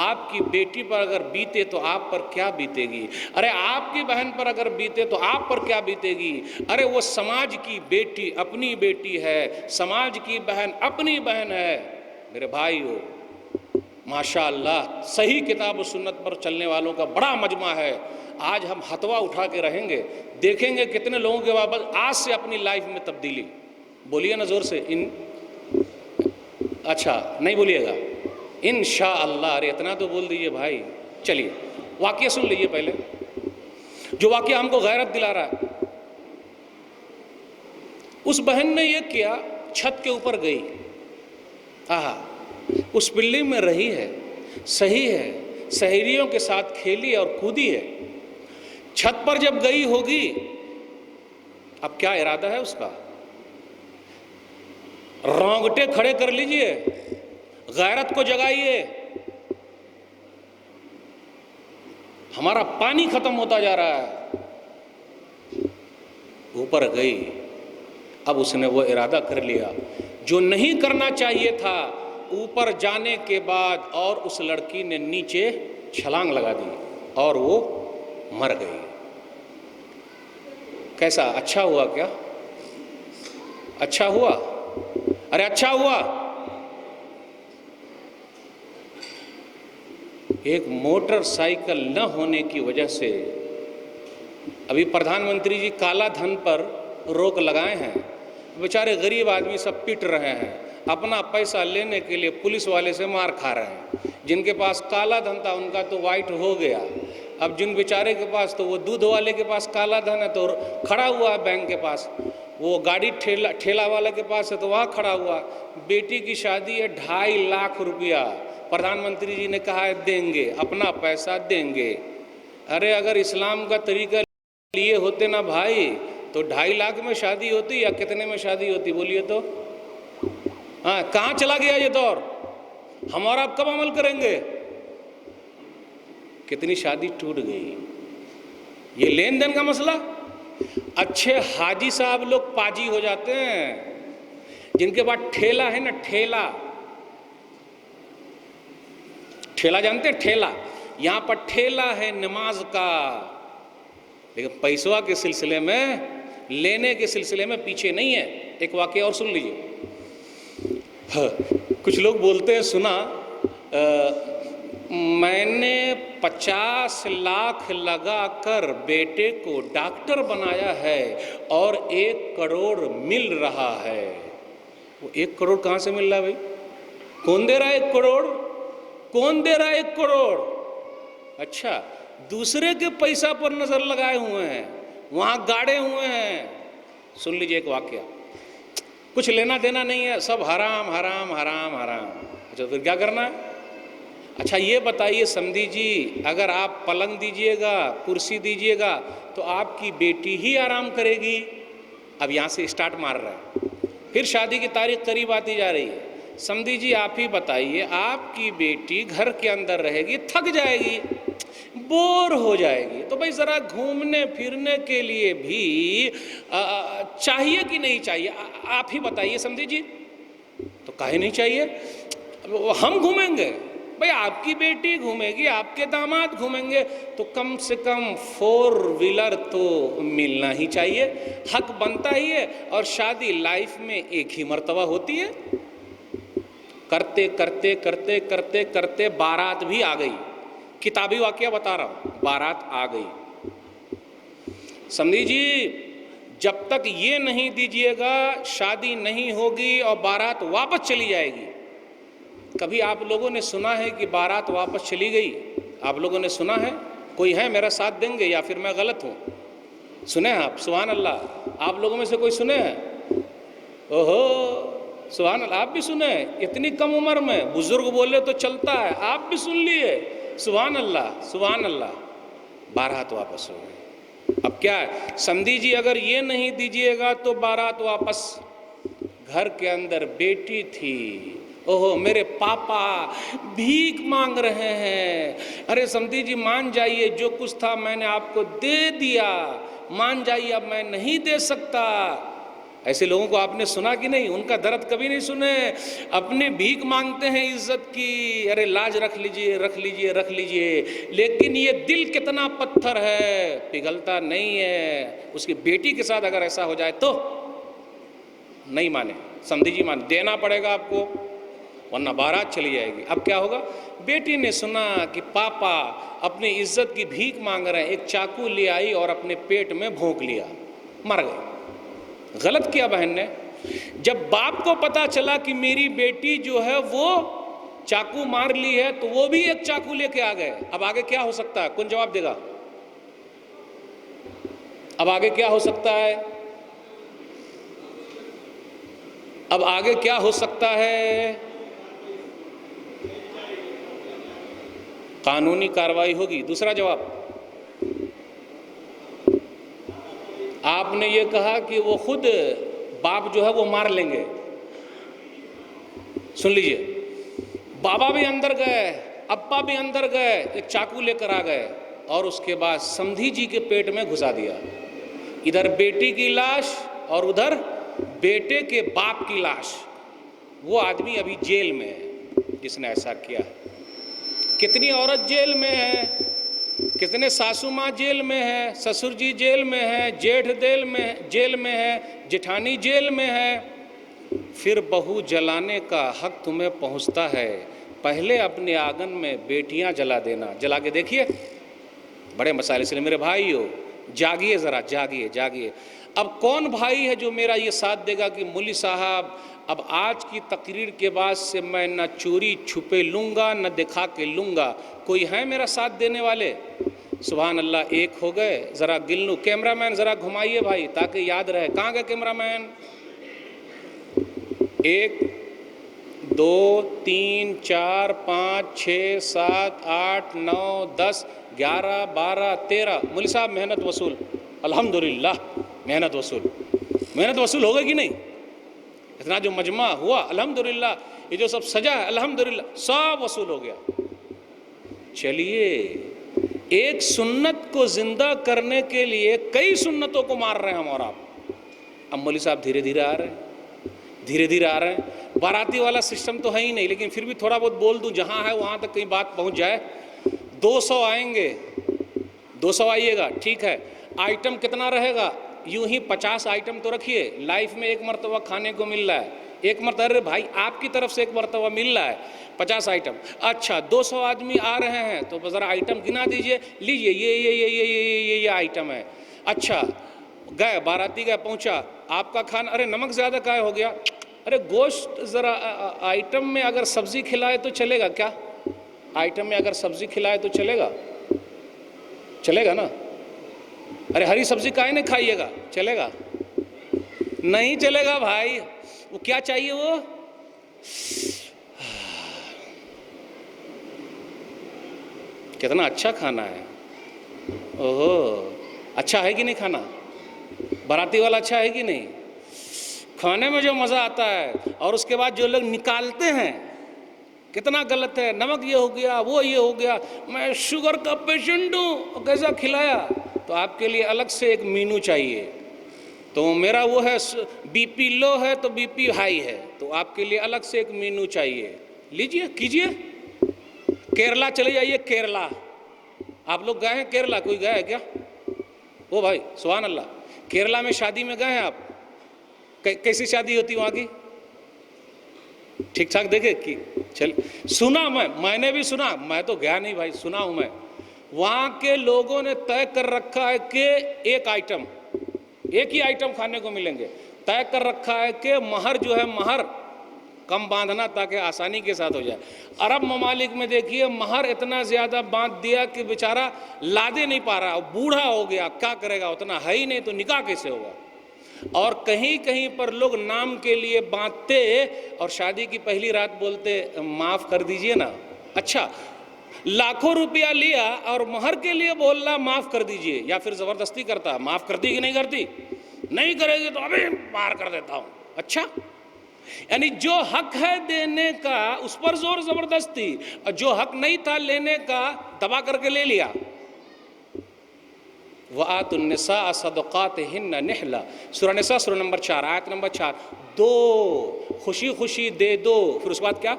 آپ کی بیٹی پر اگر بیتے تو آپ پر کیا بیتے گی؟ ارے آپ کی بہن پر اگر بیتے تو آپ پر کیا بیتے گی؟ ارے وہ سماج کی بیٹی اپنی بیٹی ہے، سماج کی بہن اپنی بہن ہے۔ میرے بھائیو، ماشاء اللہ صحیح کتاب و سنت پر چلنے والوں کا بڑا مجمع ہے۔ آج ہم ہتھوا اٹھا کے رہیں گے، دیکھیں گے کتنے لوگوں کے بابت آج سے اپنی لائف میں تبدیلی۔ بولیے نا زور سے، اچھا نہیں بولیے گا؟ انشاءاللہ۔ ارے اتنا تو بول دیجئے بھائی۔ چلیے واقعہ سن لیجئے پہلے، جو واقعہ ہم کو غیرت دلا رہا ہے۔ اس بہن نے یہ کیا، چھت کے اوپر گئی، اس بلڈنگ میں رہی ہے، صحیح ہے، سہیلیوں کے ساتھ کھیلی اور کودی ہے۔ چھت پر جب گئی ہوگی، اب کیا ارادہ ہے اس کا؟ رونگٹے کھڑے کر لیجئے، غیرت کو جگائیے۔ ہمارا پانی ختم ہوتا جا رہا ہے۔ اوپر گئی، اب اس نے وہ ارادہ کر لیا جو نہیں کرنا چاہیے تھا۔ اوپر جانے کے بعد اور اس لڑکی نے نیچے چھلانگ لگا دی اور وہ مر گئی۔ کیسا؟ اچھا ہوا کیا؟ اچھا ہوا؟ ارے اچھا ہوا؟ ایک موٹر سائیکل نہ ہونے کی وجہ سے ابھی پردھان منتری جی کالا دھن پر روک لگائے ہیں، بیچارے غریب آدمی سب پٹ رہے ہیں، اپنا پیسہ لینے کے لیے پولیس والے سے مار کھا رہے ہیں۔ جن کے پاس کالا دھن تھا ان کا تو وائٹ ہو گیا، اب جن بیچارے کے پاس تو وہ دودھ والے کے پاس کالا دھن ہے تو کھڑا ہوا ہے بینک کے پاس، وہ گاڑی ٹھیلا والے کے پاس ہے تو وہاں کھڑا ہوا۔ بیٹی کی شادی ہے، 2.5 لاکھ روپیہ پردھان منتری جی نے کہا ہے دیں گے، اپنا پیسہ دیں گے۔ ارے اگر اسلام کا طریقہ لیے ہوتے نا بھائی تو 2.5 لاکھ میں شادی ہوتی یا کتنے میں شادی ہوتی؟ بولیے تو۔ ہاں، کہاں چلا گیا یہ دور؟ ہم اور آپ کب عمل کریں گے؟ کتنی شادی ٹوٹ گئی۔ یہ لین دین کا مسئلہ۔ اچھے حاجی صاحب لوگ پاجی ہو جاتے ہیں، جن کے پاس ٹھیلا ہے نا، ٹھیلا جانتے ہیں؟ ٹھیلا، یہاں پر ٹھیلا ہے نماز کا، لیکن پیسوا کے سلسلے میں، لینے کے سلسلے میں پیچھے نہیں ہے۔ ایک واقعہ اور سن لیجئے۔ کچھ لوگ بولتے ہیں، سنا میں نے 50 لاکھ لگا کر بیٹے کو ڈاکٹر بنایا ہے اور 1 کروڑ مل رہا ہے۔ وہ 1 کروڑ کہاں سے مل رہا ہے بھائی؟ کون دے رہا ہے 1 کروڑ؟ کون دے رہا ہے 1 کروڑ؟ اچھا، دوسرے کے پیسہ پر نظر لگائے ہوئے ہیں، وہاں گاڑے ہوئے ہیں۔ سن لیجئے ایک واقعہ، کچھ لینا دینا نہیں ہے، سب حرام حرام حرام حرام۔ اچھا پھر کیا کرنا ہے؟ اچھا یہ بتائیے سمدھی جی، اگر آپ پلنگ دیجئے گا، کرسی دیجئے گا تو آپ کی بیٹی ہی آرام کرے گی؟ اب یہاں سے اسٹارٹ مار رہا ہے، پھر شادی کی تاریخ قریب آتی جا رہی ہے۔ سمدھی جی آپ ہی بتائیے، آپ کی بیٹی گھر کے اندر رہے گی، تھک جائے گی، بور ہو جائے گی، تو بھائی ذرا گھومنے پھرنے کے لیے بھی چاہیے کہ نہیں چاہیے؟ آپ ہی بتائیے سمدھی جی۔ تو کاہے نہیں چاہیے؟ ہم گھومیں گے بھائی، آپ کی بیٹی گھومے گی، آپ کے داماد گھومیں گے، تو کم سے کم 4 ویلر تو ملنا ہی چاہیے، حق بنتا ہی ہے۔ اور شادی لائف میں ایک ہی مرتبہ ہوتی ہے۔ کرتے کرتے کرتے کرتے کرتے بارات بھی آ گئی۔ کتابی واقعہ بتا رہا ہوں، بارات آ گئی۔ سمجھی جی، جب تک یہ نہیں دیجئے گا شادی نہیں ہوگی اور بارات واپس چلی جائے گی۔ کبھی آپ لوگوں نے سنا ہے کہ بارات واپس چلی گئی؟ آپ لوگوں نے سنا ہے؟ کوئی ہے میرا ساتھ دیں گے یا پھر میں غلط ہوں؟ سنے ہیں آپ؟ سبحان اللہ، آپ لوگوں میں سے کوئی سنے ہیں؟ اوہو سبحان اللہ، آپ بھی سنے؟ اتنی کم عمر میں بزرگ بولے تو چلتا ہے، آپ بھی سن لیے؟ سبحان اللہ سبحان اللہ، بارات واپس ہو گئی۔ اب کیا ہے سمدھی جی، اگر یہ نہیں دیجئے گا تو بارات واپس۔ گھر کے اندر بیٹی تھی، اوہو میرے پاپا بھیک مانگ رہے ہیں۔ ارے سمدھی جی مان جائیے، جو کچھ تھا میں نے آپ کو دے دیا، مان جائیے اب میں نہیں دے سکتا۔ ایسے لوگوں کو آپ نے سنا کہ نہیں؟ ان کا درد کبھی نہیں سنے. اپنے بھیک مانگتے ہیں عزت کی، ارے لاج رکھ لیجئے رکھ لیجئے رکھ لیجئے، لیکن یہ دل کتنا پتھر ہے، پگھلتا نہیں ہے. اس کی بیٹی کے ساتھ اگر ایسا ہو جائے تو نہیں مانے، سمدھی جی مان دینا پڑے گا آپ کو، ورنہ بارات چلی جائے گی. اب کیا ہوگا؟ بیٹی نے سنا کہ پاپا اپنی عزت کی بھیک مانگ رہے ہیں، ایک چاقو لے آئی اور اپنے پیٹ میں بھونک لیا، مر گئے. غلط کیا بہن نے. جب باپ کو پتا چلا کہ میری بیٹی جو ہے وہ چاقو مار لی ہے تو وہ بھی ایک چاقو لے کے آ گئے. اب آگے کیا ہو سکتا ہے؟ کون جواب دے گا؟ اب آگے کیا ہو سکتا ہے؟ اب آگے کیا ہو سکتا ہے؟ قانونی کارروائی ہوگی. دوسرا جواب، آپ نے یہ کہا کہ وہ خود باپ جو ہے وہ مار لیں گے. سن لیجئے، بابا بھی اندر گئے، ابا بھی اندر گئے، ایک چاقو لے کر آ گئے اور اس کے بعد سمدھی جی کے پیٹ میں گھسا دیا. ادھر بیٹی کی لاش اور ادھر بیٹے کے باپ کی لاش. وہ آدمی ابھی جیل میں ہے جس نے ایسا کیا ہے. کتنی عورت جیل میں ہے، کتنے ساسو ماں جیل میں ہے، سسر جی جیل میں ہے، جیٹھ جیل میں ہے، جٹھانی جیل میں ہے. پھر بہو جلانے کا حق تمہیں پہنچتا ہے، پہلے اپنے آنگن میں بیٹیاں جلا دینا. جلا کے دیکھیے، بڑے مسائل. اس لیے میرے بھائیو جاگیے، ذرا جاگیے جاگیے. اب کون بھائی ہے جو میرا یہ ساتھ دے گا کہ مولوی صاحب اب آج کی تقریر کے بعد سے میں نہ چوری چھپے لوں گا نہ دکھا کے لوں گا؟ کوئی ہے میرا ساتھ دینے والے؟ سبحان اللہ. ایک ہو گئے، ذرا گن لوں. کیمرہ مین ذرا گھمائیے بھائی تاکہ یاد رہے. کہاں گئے کیمرہ مین؟ 1 2 3 4 5 6 7 8 9 10 11 12 13. مولوی صاحب محنت وصول، الحمدللہ محنت وصول. محنت وصول ہو گئی کہ نہیں؟ اتنا جو مجمع ہوا الحمدللہ، یہ جو سب سجا ہے الحمدللہ، سب وصول ہو گیا. چلیے، ایک سنت کو زندہ کرنے کے لیے کئی سنتوں کو مار رہے ہیں ہم اور آپ. اب مولوی صاحب دھیرے دھیرے آ رہے ہیں، دھیرے دھیرے آ رہے ہیں. باراتی والا سسٹم تو ہے ہی نہیں، لیکن پھر بھی تھوڑا بہت بول دوں، جہاں ہے وہاں تک کہیں بات پہنچ جائے. 200 آئیں گے، 200 آئیے گا، ٹھیک ہے. آئٹم کتنا رہے گا؟ یوں ہی 50 آئٹم تو رکھیے. لائف میں ایک مرتبہ کھانے کو مل رہا ہے، ایک مرتبہ، ارے بھائی آپ کی طرف سے ایک مرتبہ مل رہا ہے. 50 آئٹم. اچھا 200 آدمی آ رہے ہیں تو ذرا آئٹم گنا دیجئے. لیجئے یہ آئٹم ہے. اچھا گئے، باراتی گئے، پہنچا، آپ کا کھانا، ارے نمک زیادہ کائے ہو گیا؟ ارے گوشت ذرا آئٹم میں اگر سبزی کھلائے تو چلے گا کیا؟ آئٹم میں اگر سبزی کھلائے تو چلے گا؟ چلے گا نا؟ ارے ہری سبزی کائے نہیں کھائیے گا؟ چلے گا؟ نہیں چلے گا بھائی. وہ کیا چاہیے؟ وہ کتنا اچھا کھانا ہے. اوہو، اچھا ہے کہ نہیں کھانا؟ باراتی والا اچھا ہے کہ نہیں؟ کھانے میں جو مزہ آتا ہے، اور اس کے بعد جو لوگ نکالتے ہیں کتنا غلط ہے. نمک یہ ہو گیا، وہ یہ ہو گیا، میں شوگر کا پیشنٹ ہوں، کیسا کھلایا؟ تو آپ کے لیے الگ سے ایک مینو چاہیے. تو میرا وہ ہے بی پی لو ہے تو بی پی ہائی ہے، تو آپ کے لیے الگ سے ایک مینو چاہیے. لیجئے کیجئے. کیرلا چلے جائیے. کیرلا، آپ لوگ گئے ہیں کیرلا؟ کوئی گیا ہے کیا؟ او بھائی سبحان اللہ. کیرلا میں شادی میں گئے ہیں آپ؟ کیسی شادی ہوتی وہاں کی؟ ٹھیک ٹھاک دیکھے کہ چل سنا، میں نے بھی سنا، میں تو گیا نہیں بھائی، سنا ہوں میں. وہاں کے لوگوں نے طے کر رکھا ہے کہ ایک ہی آئٹم کھانے کو ملیں گے. طے کر رکھا ہے کہ مہر جو ہے مہر کم باندھنا تاکہ آسانی کے ساتھ ہو جائے. عرب ممالک میں دیکھیے مہر اتنا زیادہ باندھ دیا کہ بیچارہ لادے نہیں پا رہا، بوڑھا ہو گیا، کیا کرے گا؟ اتنا ہے ہی نہیں تو نکاح کیسے ہوگا؟ اور کہیں کہیں پر لوگ نام کے لیے باندھتے اور شادی کی پہلی رات بولتے معاف کر دیجئے نا. اچھا لاکھوں روپیہ لیا اور مہر کے لیے بولنا معاف کر دیجئے، یا پھر زبردستی کرتا معاف کرتی کہ نہیں کرتی؟ نہیں کرے گی تو ابھی باہر کر دیتا ہوں. اچھا، یعنی جو حق ہے دینے کا اس پر زور زبردستی، اور جو حق نہیں تھا لینے کا دبا کر کے لے لیا. وَآتُوا النِّسَاءَ صَدَقَاتِهِنَّ نِحْلًا، سورہ نساء سورہ نمبر 4 آیت نمبر 4. دو، خوشی خوشی دے دو. پھر اس کے بعد کیا؟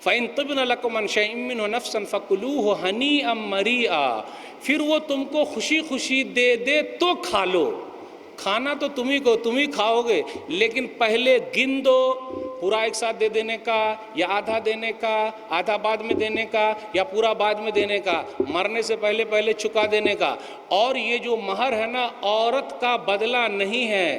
فَإِن طِبْنَ لَكُمْ عَنْ شَيْءٍ مِّنْهُ نَفْسًا فَكُلُوهُ هَنِيئًا مَرِيئًا. پھر وہ تم کو خوشی خوشی دے دے تو کھا لو. کھانا تو تم ہی کھاؤ گے، لیکن پہلے گن دو، پورا ایک ساتھ دے دینے کا، یا آدھا دینے کا، آدھا بعد میں دینے کا، یا پورا بعد میں دینے کا، مرنے سے پہلے چکا دینے کا. اور یہ جو مہر ہے نا، عورت کا بدلہ نہیں ہے.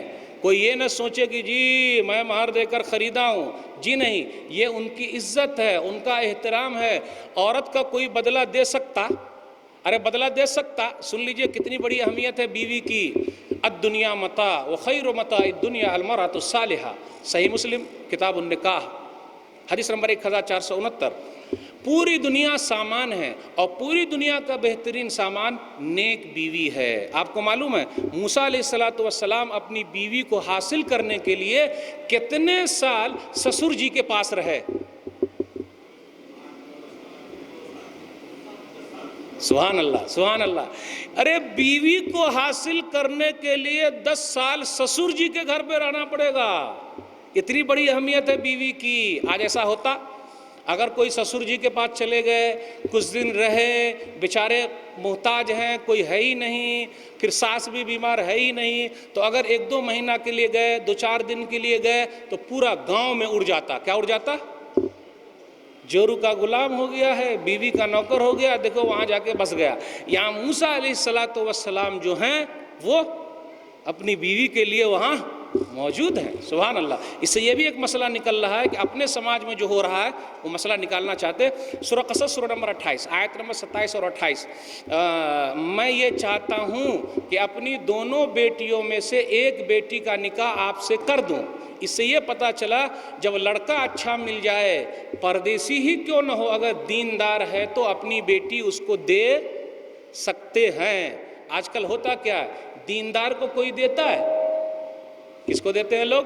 کوئی یہ نہ سوچے کہ جی میں مہر دے کر خریدا ہوں. جی نہیں، یہ ان کی عزت ہے، ان کا احترام ہے. عورت کا کوئی بدلہ دے سکتا؟ ارے بدلہ دے سکتا. سن لیجئے کتنی بڑی اہمیت ہے بیوی کی. الدنیا متاع وخیر متاع الدنیا المرأۃ الصالحہ، صحیح مسلم کتاب النکاح حدیث نمبر 1469. پوری دنیا سامان ہے، اور پوری دنیا کا بہترین سامان نیک بیوی ہے. آپ کو معلوم ہے موسیٰ علیہ السلام اپنی بیوی کو حاصل کرنے کے لیے کتنے سال سسر جی کے پاس رہے؟ سبحان اللہ، سبحان اللہ. ارے بیوی کو حاصل کرنے کے لیے 10 سال سسر جی کے گھر پہ رہنا پڑے گا. اتنی بڑی اہمیت ہے بیوی کی. آج ایسا ہوتا اگر کوئی سسر جی کے پاس چلے گئے، کچھ دن رہے، بیچارے محتاج ہیں، کوئی ہے ہی نہیں، پھر ساس بھی بیمار ہے ہی نہیں، تو اگر 1-2 مہینہ کے لیے گئے، 2-4 دن کے لیے گئے، تو پورا گاؤں میں اڑ جاتا. کیا اڑ جاتا؟ جورو کا غلام ہو گیا ہے، بیوی کا نوکر ہو گیا، دیکھو وہاں جا کے بس گیا. یہاں موسیٰ علیہ السلام جو ہیں وہ اپنی بیوی کے لیے وہاں موجود ہیں. سبحان اللہ. اس سے یہ بھی ایک مسئلہ نکل رہا ہے کہ اپنے سماج میں جو ہو رہا ہے وہ مسئلہ نکالنا چاہتے. سورہ قصص سورہ نمبر 28 آیت نمبر 27 اور 28. میں یہ چاہتا ہوں کہ اپنی دونوں بیٹیوں میں سے ایک بیٹی کا نکاح آپ سے کر دوں. اس سے یہ پتہ چلا جب لڑکا اچھا مل جائے، پردیسی ہی کیوں نہ ہو، اگر دیندار ہے تو اپنی بیٹی اس کو دے سکتے ہیں. آج کل ہوتا کیا ہے، دیندار کو کوئی دیتا ہے؟ کس کو دیتے ہیں لوگ؟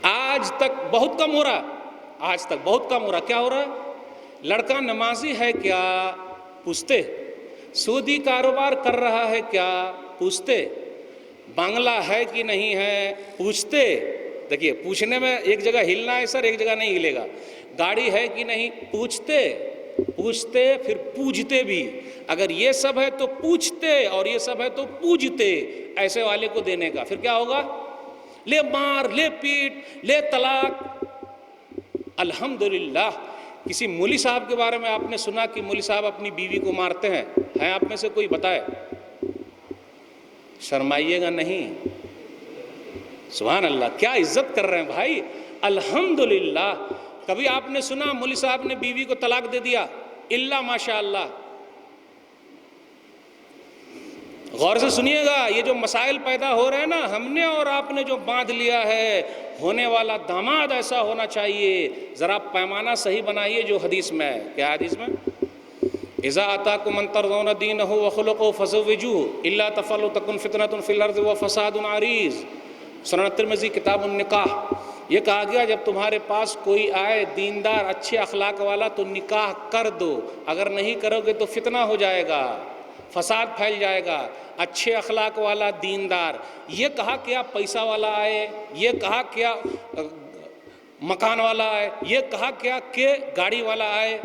آج تک بہت کم ہو رہا. آج تک بہت کم ہو رہا. کیا ہو رہا ہے؟ لڑکا نمازی ہے کیا؟ پوچھتے. سودی کاروبار کر رہا ہے کیا؟ پوچھتے. بنگلہ ہے کہ نہیں ہے؟ پوچھتے. دیکھیے پوچھنے میں ایک جگہ ہلنا ہے سر، ایک جگہ نہیں ہلے گا. گاڑی ہے کہ نہیں؟ پوچھتے پھر پوجتے بھی. اگر یہ سب ہے تو پوچھتے، اور یہ سب ہے تو پوجتے. ایسے والے کو دینے کا پھر کیا ہوگا؟ لے مار، لے پیٹ، لے طلاق. الحمدللہ. کسی مولی صاحب کے بارے میں آپ نے سنا کہ مولی صاحب اپنی بیوی کو مارتے ہیں؟ ہیں آپ میں سے کوئی بتائے؟ شرمائیے گا نہیں. سبحان اللہ. کیا عزت کر رہے ہیں بھائی. الحمدللہ. کبھی آپ نے سنا مولی صاحب نے بیوی کو طلاق دے دیا؟ الا ماشاء اللہ. غور سے سنیے گا، یہ جو مسائل پیدا ہو رہے ہیں نا، ہم نے اور آپ نے جو باندھ لیا ہے، ہونے والا داماد ایسا ہونا چاہیے. ذرا پیمانہ صحیح بنائیے جو حدیث میں ہے. کیا حدیث میں؟ اذا آتاکم من ترضون دینہ وخلقہ فزوجوہ الا تفعلوا تکن فتنۃ فی الارض وفساد عریض. سنن ترمذی کتاب النکاح. یہ کہا گیا جب تمہارے پاس کوئی آئے دیندار اچھے اخلاق والا تو نکاح کر دو. اگر نہیں کرو گے تو فتنہ ہو جائے گا، فساد پھیل جائے گا. اچھے اخلاق والا دیندار. یہ کہا کیا پیسہ والا آئے، یہ کہا کیا مکان والا آئے، یہ کہا کیا کہ گاڑی والا آئے.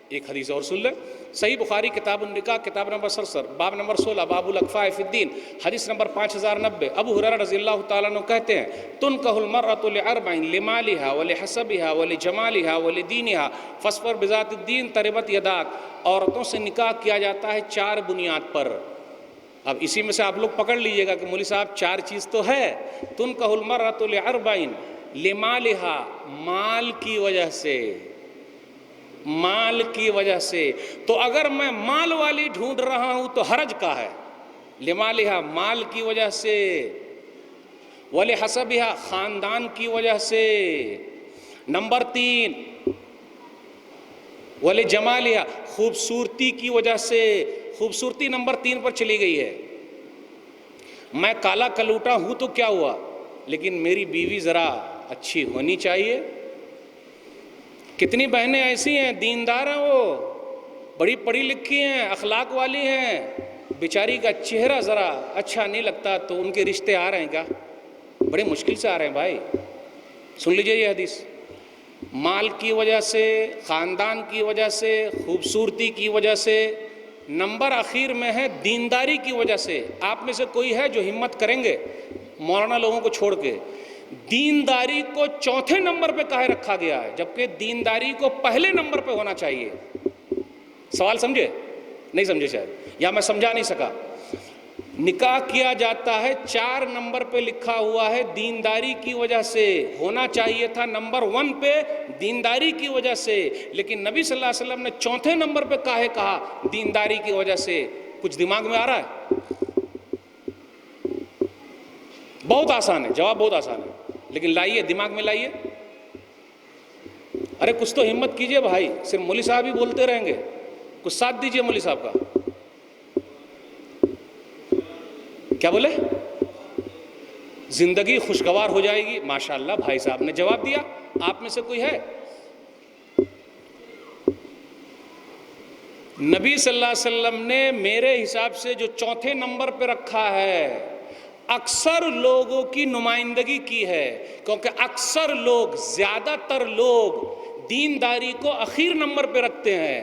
ایک حدیث اور سن لیں. صحیح بخاری کتاب النکاح کتاب نمبر 67 باب نمبر 16 باب الاکفاء فی الدین حدیث نمبر 5090. ابو ہریرہ رضی اللہ تعالیٰ عنہ کہتے ہیں تنکح المرأة لأربع لمالها ولحسبها ولجمالها ولدینها فاصبر بذات الدین تربت یداک. عورتوں سے نکاح کیا جاتا ہے 4 بنیاد پر. اب اسی میں سے آپ لوگ پکڑ لیجئے گا کہ مولوی صاحب 4 چیز تو ہے. تنکح المرأة لأربع لمالها، مال کی وجہ سے، مال کی وجہ سے. تو اگر میں مال والی ڈھونڈ رہا ہوں تو حرج کا ہے. لمالہا، مال کی وجہ سے. ولحسبہا، خاندان کی وجہ سے. نمبر 3 ولجمالہا، خوبصورتی کی وجہ سے. خوبصورتی نمبر 3 پر چلی گئی ہے. میں کالا کلوٹا ہوں تو کیا ہوا، لیکن میری بیوی ذرا اچھی ہونی چاہیے. کتنی بہنیں ایسی ہیں دیندار ہیں، وہ بڑی پڑھی لکھی ہیں، اخلاق والی ہیں، بیچاری کا چہرہ ذرا اچھا نہیں لگتا تو ان کے رشتے آ رہے ہیں کیا؟ بڑے مشکل سے آ رہے ہیں بھائی. سن لیجئے یہ حدیث. مال کی وجہ سے، خاندان کی وجہ سے، خوبصورتی کی وجہ سے، نمبر اخیر میں ہے دینداری کی وجہ سے. آپ میں سے کوئی ہے جو ہمت کریں گے مولانا لوگوں کو چھوڑ کے دینداری کو چوتھے نمبر پہ کاہے رکھا گیا ہے جبکہ دینداری کو پہلے نمبر پہ ہونا چاہیے؟ سوال سمجھے؟ نہیں سمجھے شاید، یا میں سمجھا نہیں سکا. نکاح کیا جاتا ہے 4 نمبر پہ لکھا ہوا ہے دینداری کی وجہ سے، ہونا چاہیے تھا نمبر 1 پہ دینداری کی وجہ سے، لیکن نبی صلی اللہ علیہ وسلم نے چوتھے نمبر پہ کاہے کہا دینداری کی وجہ سے؟ کچھ دماغ میں آ رہا ہے؟ بہت آسان ہے، جواب بہت آسان ہے، لیکن لائیے دماغ میں لائیے. ارے کچھ تو ہمت کیجئے بھائی، صرف مولوی صاحب ہی بولتے رہیں گے، کچھ ساتھ دیجئے مولوی صاحب کا. کیا بولے؟ زندگی خوشگوار ہو جائے گی. ماشاءاللہ بھائی صاحب نے جواب دیا. آپ میں سے کوئی ہے؟ نبی صلی اللہ علیہ وسلم نے میرے حساب سے جو چوتھے نمبر پہ رکھا ہے اکثر لوگوں کی نمائندگی کی ہے، کیونکہ اکثر لوگ، زیادہ تر لوگ دینداری کو اخیر نمبر پہ رکھتے ہیں،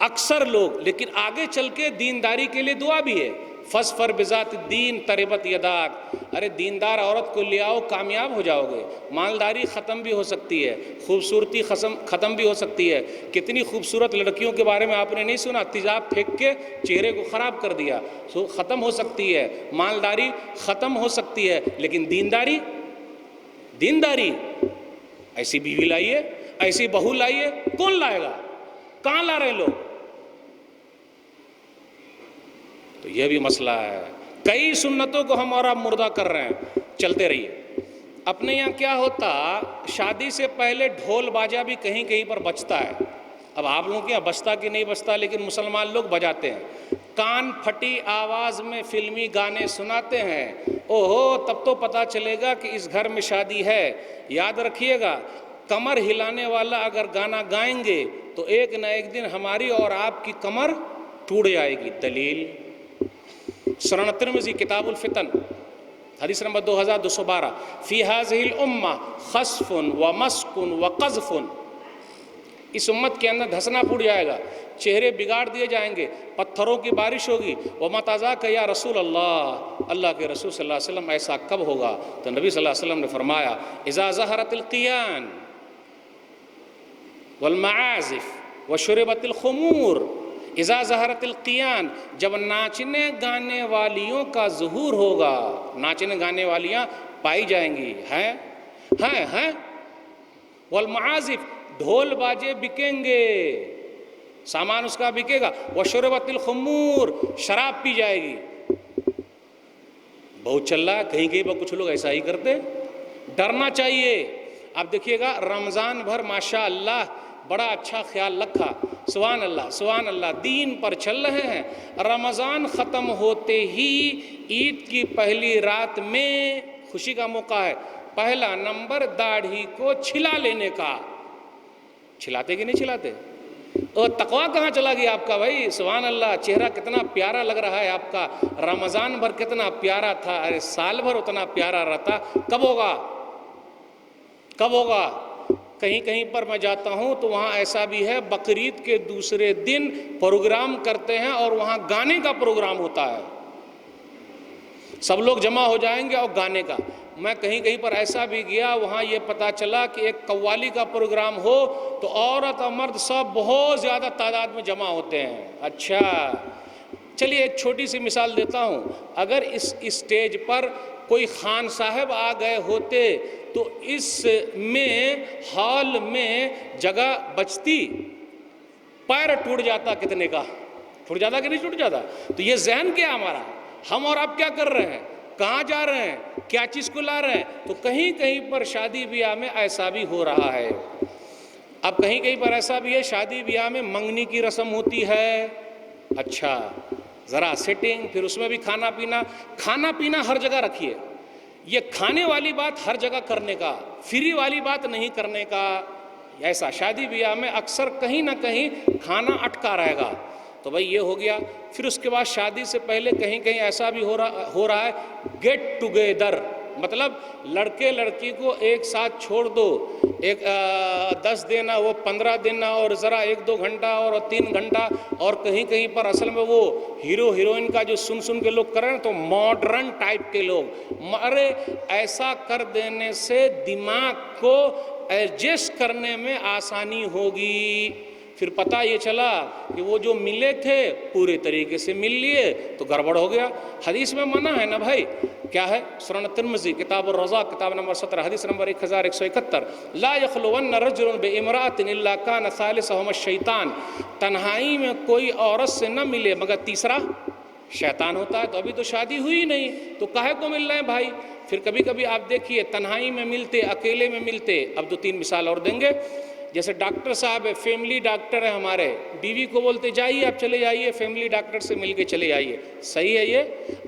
اکثر لوگ. لیکن آگے چل کے دینداری کے لیے دعا بھی ہے، فاظفر بذات الدین تربت یداک. ارے دیندار عورت کو لے آؤ، کامیاب ہو جاؤ گے. مالداری ختم بھی ہو سکتی ہے، خوبصورتی ختم بھی ہو سکتی ہے. کتنی خوبصورت لڑکیوں کے بارے میں آپ نے نہیں سنا؟ تیزاب پھینک کے چہرے کو خراب کر دیا. ختم ہو سکتی ہے، مالداری ختم ہو سکتی ہے، لیکن دینداری ایسی بیوی لائیے، ایسی بہو لائیے. کون لائے گا؟ کہاں لا رہے ہیں لوگ؟ تو یہ بھی مسئلہ ہے. کئی سنتوں کو ہم اور آپ مردہ کر رہے ہیں. چلتے رہیے. اپنے یہاں کیا ہوتا، شادی سے پہلے ڈھول باجا بھی کہیں کہیں پر بجتا ہے. اب آپ لوگوں کے یہاں بجتا کہ نہیں بجتا، لیکن مسلمان لوگ بجاتے ہیں. کان پھٹی آواز میں فلمی گانے سناتے ہیں. اوہو، تب تو پتہ چلے گا کہ اس گھر میں شادی ہے. یاد رکھیے گا، کمر ہلانے والا اگر گانا گائیں گے تو ایک نہ ایک دن ہماری اور آپ کی کمر ٹوٹ جائے گی. دلیل سنن ترمذی کتاب الفتن حدیث نمبر 2212، فی هذه الامہ خسف و مسک و قذف. اس امت کے اندر دھسنا پھوٹ جائے گا، چہرے بگاڑ دیے جائیں گے، پتھروں کی بارش ہوگی. وما تذاک یا رسول اللہ، اللہ کے رسول صلی اللہ علیہ وسلم ایسا کب ہوگا؟ تو نبی صلی اللہ علیہ وسلم نے فرمایا، اذا ظہرت القیان والمعازف وشربت الخمور. اذا ظہرت القیان، جب ناچنے گانے والیوں کا ظہور ہوگا، ناچنے گانے والیاں پائی جائیں گی. ہیں والمعازف، ڈھول باجے بکیں گے، سامان اس کا بکے گا. وشربت الخمور، شراب پی جائے گی. بہت چل رہا ہے، کہیں کہیں پر کچھ لوگ ایسا ہی کرتے. ڈرنا چاہیے. اب دیکھیے گا رمضان بھر ماشاء اللہ بڑا اچھا خیال رکھا، سبحان اللہ سبحان اللہ، دین پر چل رہے ہیں. رمضان ختم ہوتے ہی عید کی پہلی رات میں خوشی کا موقع ہے، پہلا نمبر داڑھی کو چھلا لینے کا. چھلاتے کہ نہیں چھلاتے؟ اور تقویٰ کہاں چلا گیا آپ کا بھائی؟ سبحان اللہ، چہرہ کتنا پیارا لگ رہا ہے آپ کا. رمضان بھر کتنا پیارا تھا، ارے سال بھر اتنا پیارا رہتا. کب ہوگا؟ کب ہوگا؟ کہیں کہیں پر میں جاتا ہوں تو وہاں ایسا بھی ہے، بقرعید کے دوسرے دن پروگرام کرتے ہیں اور وہاں گانے کا پروگرام ہوتا ہے. سب لوگ جمع ہو جائیں گے اور گانے کا. میں کہیں کہیں پر ایسا بھی گیا، وہاں یہ پتہ چلا کہ ایک قوالی کا پروگرام ہو تو عورت اور مرد سب بہت زیادہ تعداد میں جمع ہوتے ہیں. اچھا چلیے ایک چھوٹی سی مثال دیتا ہوں. اگر اس اسٹیج پر کوئی خان صاحب آ گئے ہوتے تو اس میں ہال میں جگہ بچتی، پیر ٹوٹ جاتا. کتنے کا ٹوٹ جاتا کہ نہیں ٹوٹ جاتا؟ تو یہ ذہن کیا ہمارا، ہم اور آپ کیا کر رہے ہیں، کہاں جا رہے ہیں، کیا چیز کو لا رہے ہیں؟ تو کہیں کہیں پر شادی بیاہ میں ایسا بھی ہو رہا ہے. اب کہیں کہیں پر ایسا بھی ہے، شادی بیاہ میں منگنی کی رسم ہوتی ہے. اچھا ذرا سیٹنگ، پھر اس میں بھی کھانا پینا ہر جگہ رکھیے. یہ کھانے والی بات ہر جگہ کرنے کا، فری والی بات نہیں کرنے کا. ایسا شادی بیاہ میں اکثر کہیں نہ کہیں کھانا اٹکا رہے گا. تو بھائی یہ ہو گیا. پھر اس کے بعد شادی سے پہلے کہیں کہیں ایسا بھی ہو رہا ہے گیٹ ٹوگیدر، مطلب لڑکے لڑکی کو ایک ساتھ چھوڑ دو، ایک 10 دن وہ 15 دن اور ذرا 1-2 گھنٹہ اور 3 گھنٹہ، اور کہیں کہیں پر اصل میں وہ ہیرو ہیروئن کا جو سن کے لوگ کر رہے ہیں تو ماڈرن ٹائپ کے لوگ، ارے ایسا کر دینے سے دماغ کو ایڈجسٹ کرنے میں آسانی ہوگی. پھر پتہ یہ چلا کہ وہ جو ملے تھے پورے طریقے سے مل لیے تو گڑبڑ ہو گیا. حدیث میں منع ہے نا بھائی، کیا ہے؟ سنن ترمذی کتاب الرضا کتاب نمبر 17 حدیث نمبر 1171، لا یخلون رجل بامرأۃ الا کان ثالثہما الشیطان، تنہائی میں کوئی عورت سے نہ ملے مگر تیسرا شیطان ہوتا ہے. تو ابھی تو شادی ہوئی نہیں تو کاہے کو مل رہے ہیں بھائی؟ پھر کبھی کبھی آپ دیکھیے تنہائی میں ملتے، اکیلے میں ملتے. اب 2-3 مثال اور دیں گے. جیسے ڈاکٹر صاحب ہے، فیملی ڈاکٹر ہے ہمارے، بیوی کو بولتے جائیے آپ چلے جائیے فیملی ڈاکٹر سے مل کے چلے جائیے. صحیح ہے یہ؟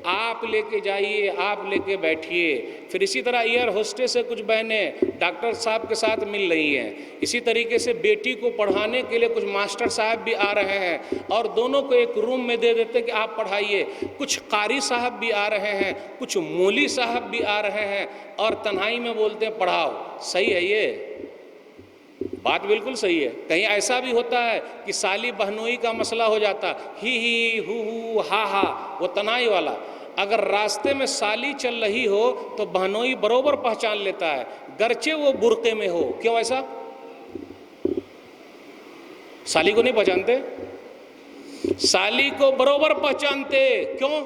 آپ لے کے جائیے، آپ لے کے بیٹھیے. پھر اسی طرح ایئر ہوسٹس سے کچھ بہنیں ڈاکٹر صاحب کے ساتھ مل رہی ہیں. اسی طریقے سے بیٹی کو پڑھانے کے لیے کچھ ماسٹر صاحب بھی آ رہے ہیں اور دونوں کو ایک روم میں دے دیتے کہ آپ پڑھائیے. کچھ قاری صاحب بھی آ رہے ہیں، کچھ مولوی صاحب بھی آ رہے ہیں اور تنہائی میں بولتے ہیں پڑھاؤ. صحیح ہے یہ بات؟ بالکل صحیح ہے. کہیں ایسا بھی ہوتا ہے کہ سالی بہنوئی کا مسئلہ ہو جاتا، ہی ہو ہا ہا، وہ تنہائی والا. اگر راستے میں سالی چل رہی ہو تو بہنوئی بروبر پہچان لیتا ہے گرچہ وہ برقعے میں ہو. کیوں ایسا؟ سالی کو نہیں پہچانتے؟ سالی کو بروبر پہچانتے. کیوں؟